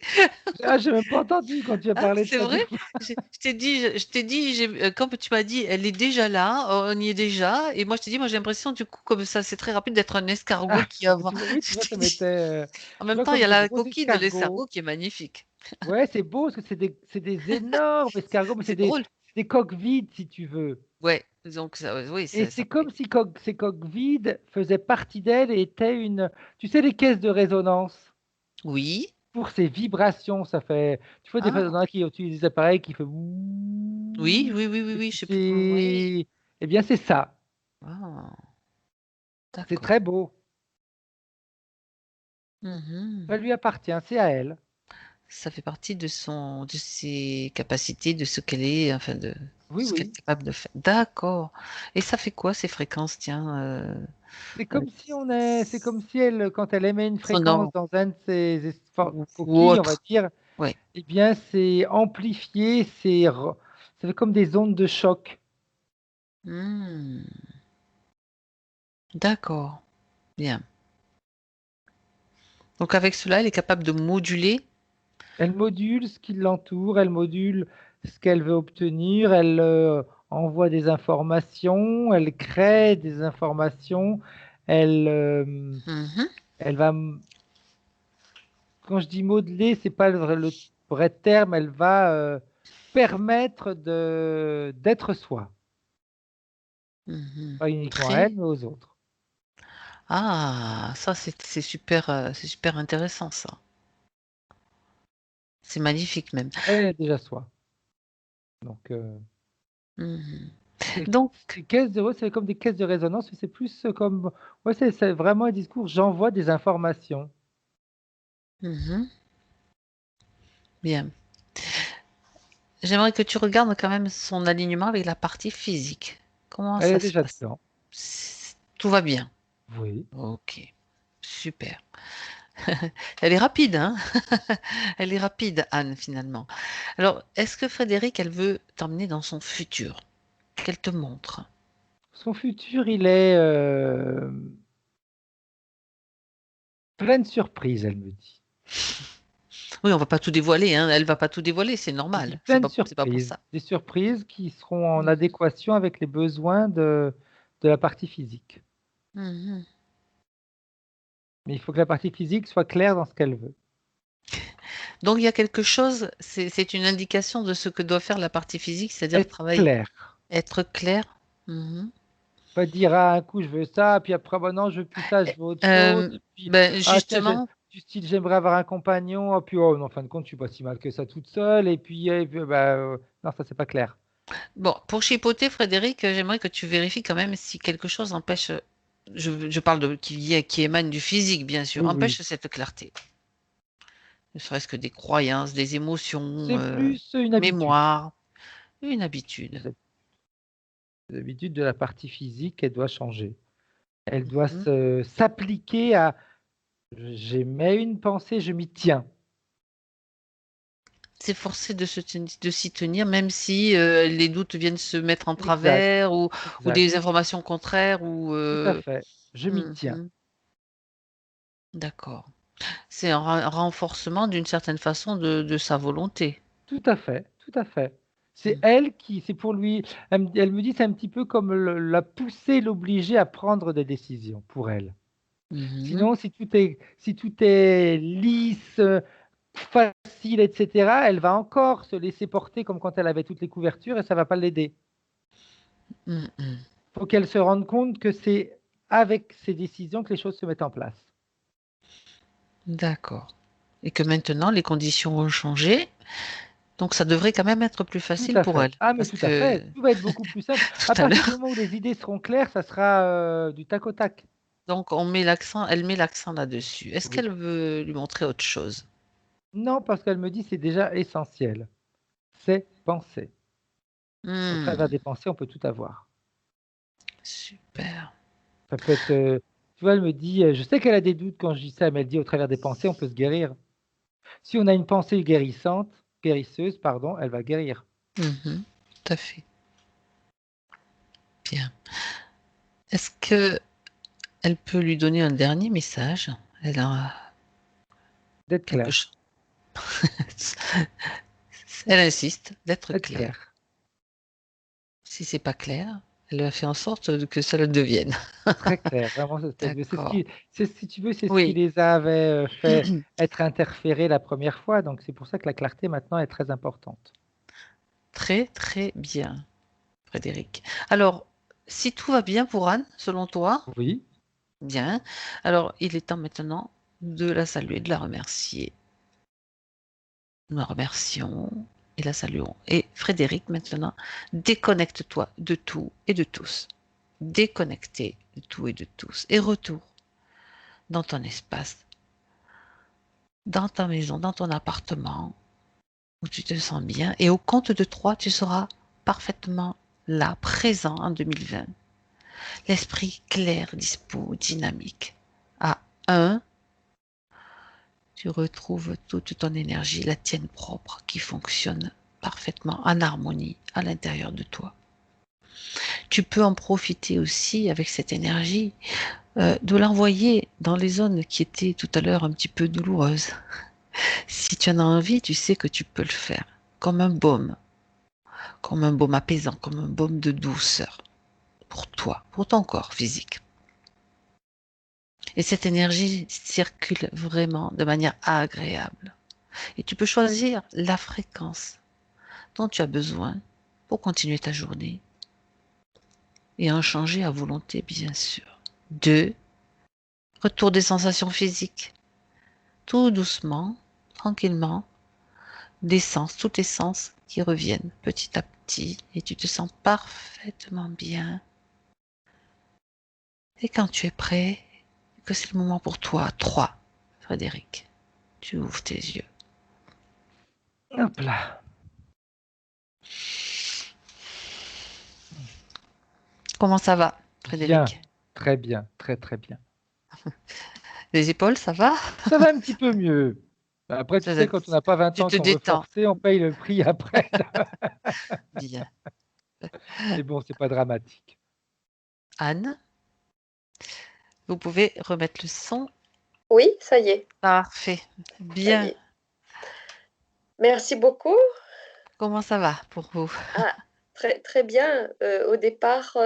S3: Ah, j'ai même pas entendu quand tu as
S1: Hein,
S3: parlé de
S1: c'est
S3: ça
S1: vrai?
S3: des fois.
S1: Je t'ai dit, comme tu m'as dit, elle est déjà là, on y est déjà. Et moi, je t'ai dit, moi, j'ai l'impression, du coup, comme ça, c'est très rapide d'être un escargot
S3: Ah,
S1: qui avance.
S3: oui, tu
S1: Je
S3: vois,
S1: t'ai dit, en
S3: tu
S1: même
S3: vois
S1: temps, il
S3: comme
S1: y a
S3: des
S1: la
S3: gros
S1: coquille de
S3: escargots.
S1: l'escargot qui est magnifique.
S3: Ouais, c'est beau parce que c'est des énormes escargots, mais
S1: C'est drôle.
S3: c'est des coques vides si tu veux.
S1: Ouais, donc, oui,
S3: Et
S1: ça
S3: c'est
S1: fait.
S3: comme si ces coques vides faisaient partie d'elle et étaient tu sais, les caisses de résonance
S1: Oui.
S3: pour ces vibrations, ça fait, tu vois, des fois, il y
S1: Ah,
S3: en a qui utilisent des appareils qui fait
S1: oui,
S3: ouh,
S1: oui, oui, oui,
S3: et
S1: oui,
S3: puis
S1: je sais plus comment. Oui.
S3: eh bien, c'est ça.
S1: Ah,
S3: C'est
S1: d'accord.
S3: très beau.
S1: Mhm.
S3: Ça lui appartient, c'est à elle.
S1: Ça fait partie de ses capacités, de ce qu'elle est, enfin, de
S3: Oui,
S1: ce qu'elle est
S3: oui.
S1: capable de faire. D'accord. Et ça fait quoi, ces fréquences, tiens, euh,
S3: C'est comme si elle, quand elle émet une fréquence
S1: sonores
S3: dans un de ses
S1: ou
S3: coquilles, on va
S1: autres?
S3: dire,
S1: Ouais.
S3: eh bien, c'est amplifié, ça fait comme des ondes de choc.
S1: Hmm. D'accord. Bien. Donc avec cela, elle est capable de moduler.
S3: Elle module ce qui l'entoure, elle module ce qu'elle veut obtenir, elle envoie des informations, elle crée des informations, elle, euh,
S1: Mhm.
S3: elle va, quand je dis modeler, c'est pas le vrai terme, elle va permettre d'être soi,
S1: Mhm.
S3: pas uniquement à elle,
S1: Très.
S3: mais aux autres.
S1: Ah, ça c'est super intéressant ça. C'est magnifique même.
S3: Elle est déjà soi. Donc,
S1: Mhm.
S3: ces,
S1: Donc,
S3: ces caisses c'est comme des caisses de résonance, mais c'est plus comme, ouais, c'est vraiment un discours, j'envoie des informations.
S1: mhm. Bien. J'aimerais que tu regardes quand même son alignement avec la partie physique. Comment
S3: Elle
S1: ça
S3: est
S1: se
S3: déjà
S1: passe?
S3: dedans.
S1: Tout va bien.
S3: Oui.
S1: Ok, super. Elle est rapide, hein? Elle est rapide, Anne, finalement. Alors, est-ce que Frédéric, elle veut t'emmener dans son futur? Qu'elle te montre?
S3: Son futur, il est plein de surprises, elle me dit.
S1: Oui, on va pas tout dévoiler, hein. Elle va pas tout dévoiler, c'est
S3: Il dit
S1: normal.
S3: plein de
S1: C'est pas pour
S3: surprises.
S1: ça.
S3: Des surprises qui seront en
S1: Mhm.
S3: adéquation avec les besoins de la partie physique.
S1: Mhm.
S3: Mais il faut que la partie physique soit claire dans ce qu'elle veut.
S1: Donc, il y a quelque chose, c'est une indication de ce que doit faire la partie physique, c'est-à-dire
S3: Être
S1: travailler,
S3: clair.
S1: être clair. Mhm.
S3: Pas dire, ah, un coup, je veux ça, puis après, bah, non, je veux plus ça, je veux autre chose.
S1: Euh,
S3: Et puis,
S1: ben,
S3: ah, tiens,
S1: justement,
S3: du style, j'aimerais avoir un compagnon. Ah, puis, oh, non, en fin de compte, je suis pas si mal que ça toute seule. Et puis, bah, non, ça, c'est pas clair.
S1: bon, pour chipoter, Frédéric, j'aimerais que tu vérifies quand même si quelque chose empêche, je parle de qui émane du physique, bien sûr,
S3: Oui, oui.
S1: empêche cette clarté. Ne serait-ce que des croyances, des émotions,
S3: C'est plus une habitude.
S1: mémoire, une habitude.
S3: L'habitude de la partie physique, elle doit changer. Elle doit
S1: Mhm.
S3: s'appliquer à j'émets une pensée, je m'y tiens.
S1: C'est forcé de s'y tenir, même si les doutes viennent se mettre en
S3: Exact,
S1: travers ou
S3: exact,
S1: des informations contraires ou
S3: tout à fait. Je m'y tiens.
S1: mhm. D'accord. C'est un renforcement d'une certaine façon de sa volonté.
S3: Tout à fait, tout à fait. C'est
S1: Mm.
S3: elle qui, c'est pour lui, elle me dit, c'est un petit peu comme la pousser, l'obliger à prendre des décisions pour elle.
S1: Mhm.
S3: Sinon, si tout est lisse, facile, etc., elle va encore se laisser porter comme quand elle avait toutes les couvertures et ça va pas l'aider.
S1: Mm, mm.
S3: Faut qu'elle se rende compte que c'est avec ses décisions que les choses se mettent en place.
S1: D'accord. Et que maintenant, les conditions ont changé, donc ça devrait quand même être plus
S3: Tout
S1: facile
S3: à
S1: pour
S3: fait.
S1: elle.
S3: Ah, mais
S1: Parce
S3: tout à fait.
S1: que
S3: Tout va être beaucoup plus simple. À
S1: tout à
S3: partir du
S1: l'heure,
S3: moment où les idées seront claires, ça sera du tac au tac.
S1: donc on met l'accent, elle met l'accent là-dessus. Est-ce
S3: Oui.
S1: qu'elle veut lui montrer autre chose?
S3: Non, parce qu'elle me dit c'est déjà essentiel. C'est penser. Au travers
S1: Hmm,
S3: des pensées, on peut tout avoir.
S1: super.
S3: Ça peut être, tu vois, elle me dit, je sais qu'elle a des doutes quand je dis ça, mais elle dit au travers des pensées, on peut se guérir. Si on a une pensée guérisseuse, pardon, elle va guérir.
S1: Mhm, tout à fait. Bien. Est-ce que elle peut lui donner un dernier message? Elle a
S3: D'être
S1: quelque
S3: clair.
S1: chose. Elle insiste d'être
S3: D'être
S1: claire.
S3: clair.
S1: Si c'est pas clair, elle a fait en sorte que ça le devienne.
S3: Très clair. Vraiment, c'est ce
S1: D'accord.
S3: qui, si tu veux, c'est ce qui
S1: Oui.
S3: les avait fait être interférés la première fois. Donc, c'est pour ça que la clarté maintenant est très importante.
S1: Très, très bien, Frédéric. Alors, si tout va bien pour Anne, selon toi,
S3: Oui.
S1: bien. Alors, il est temps maintenant de la saluer, de la remercier. Nous la remercions et la saluons. Et Frédéric, maintenant, déconnecte-toi de tout et de tous. Déconnecté de tout et de tous. Et retour dans ton espace, dans ta maison, dans ton appartement, où tu te sens bien. Et au compte de 3, tu seras parfaitement là, présent en 2020. L'esprit clair, dispo, dynamique. À 1, tu retrouves toute ton énergie, la tienne propre, qui fonctionne parfaitement en harmonie à l'intérieur de toi. Tu peux en profiter aussi avec cette énergie, de l'envoyer dans les zones qui étaient tout à l'heure un petit peu douloureuses. Si tu en as envie, tu sais que tu peux le faire, comme un baume apaisant, comme un baume de douceur pour toi, pour ton corps physique. Et cette énergie circule vraiment de manière agréable. Et tu peux choisir la fréquence dont tu as besoin pour continuer ta journée et en changer à volonté, bien sûr. 2, retour des sensations physiques. Tout doucement, tranquillement, des sens, tous tes sens qui reviennent petit à petit et tu te sens parfaitement bien. Et quand tu es prêt, que c'est le moment pour toi, 3, Frédéric, tu ouvres tes yeux.
S3: Hop là.
S1: Comment ça va,
S3: Bien.
S1: Frédéric?
S3: Très bien. Très, très bien.
S1: Les épaules, ça va?
S3: Ça va un petit peu mieux. Après, tu sais, quand on n'a pas 20
S1: Tu
S3: ans
S1: te
S3: qu'on veut
S1: détends.
S3: forcer, on paye le prix après.
S1: Bien.
S3: Mais bon, c'est pas dramatique.
S1: Anne, vous pouvez remettre le son.
S2: Oui, ça y est,
S1: Parfait.
S2: ça y
S1: Bien.
S2: est. Merci beaucoup.
S1: Comment ça va pour vous?
S2: Ah, très, très bien. Au départ,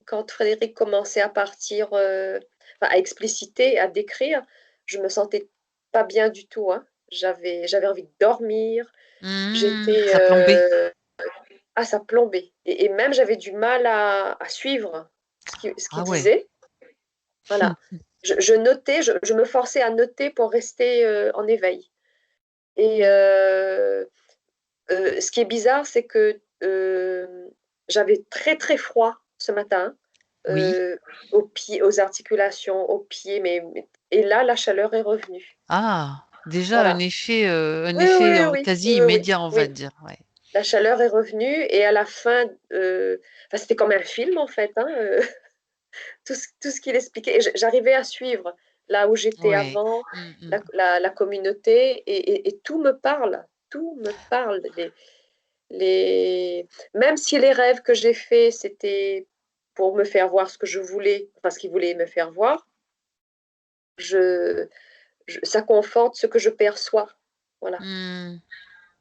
S2: quand Frédéric commençait à partir, enfin, à expliciter, à décrire, je me sentais pas bien du tout, hein. J'avais envie de dormir. J'étais,
S1: Ça plombait.
S2: ah, ça plombait. Et même j'avais du mal à suivre ce qu'il
S1: Ah ouais.
S2: disait. Voilà. Je notais, je me forçais à noter pour rester en éveil. Et ce qui est bizarre, c'est que j'avais très très froid ce matin,
S1: Oui.
S2: aux pieds, aux articulations, aux pieds, et là, la chaleur est revenue.
S1: Ah, déjà
S2: Voilà.
S1: un
S2: Oui, oui,
S1: effet
S2: oui, oui,
S1: quasi
S2: oui, oui,
S1: immédiat, on va
S2: oui.
S1: dire. Ouais.
S2: La chaleur est revenue et à la fin, enfin, c'était comme un film en fait, hein, tout ce qu'il expliquait. Et j'arrivais à suivre là où j'étais
S1: Ouais.
S2: avant,
S1: Mm, mm.
S2: la communauté, et tout me parle. Tout me parle. Même si les rêves que j'ai faits, c'était pour me faire voir ce que je voulais, enfin ce qu'il voulait me faire voir, ça conforte ce que je perçois. Voilà.
S1: Mm.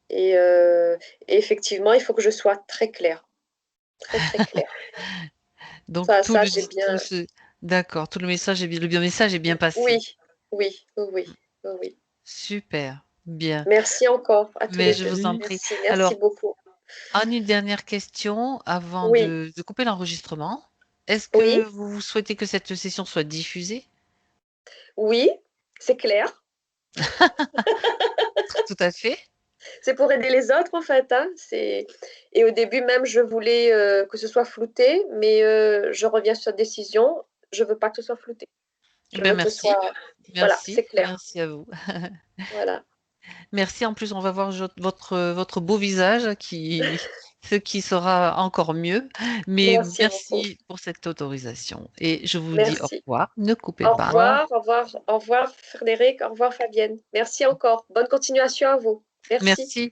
S2: Et, et effectivement, il faut que je sois très claire. Très, très claire.
S1: Donc
S2: Ça, j'ai bien.
S1: d'accord, tout le message est bien, le message est bien passé.
S2: Oui, oui, oui, oui, oui, oui.
S1: Super, bien.
S2: Merci encore à tous
S1: Mais
S2: les
S1: je
S2: deux.
S1: vous en
S3: Merci.
S1: prie.
S2: Merci
S1: Alors,
S2: beaucoup.
S1: une dernière question avant
S2: Oui,
S1: de couper l'enregistrement. Est-ce que
S2: oui,
S1: vous souhaitez que cette session soit diffusée?
S2: oui, c'est clair.
S1: Tout à fait.
S2: C'est pour aider les autres en fait, hein. Et au début même, je voulais que ce soit flouté, mais je reviens sur cette décision. Je veux pas que ce soit flouté.
S1: Eh
S2: Je
S1: bien,
S2: veux que ce
S1: merci.
S2: soit, voilà,
S1: Merci.
S2: c'est clair.
S1: Merci à vous.
S2: Voilà.
S1: Merci. En plus, on va voir votre beau visage ce qui sera encore mieux. Mais
S2: Merci beaucoup.
S1: merci pour cette autorisation. Et je vous dis au
S2: Merci.
S1: revoir. Ne coupez
S2: Au
S1: pas.
S2: revoir, au revoir, au revoir Frédéric, au revoir Fabienne. Merci encore. Bonne continuation à vous. Merci.
S1: Merci.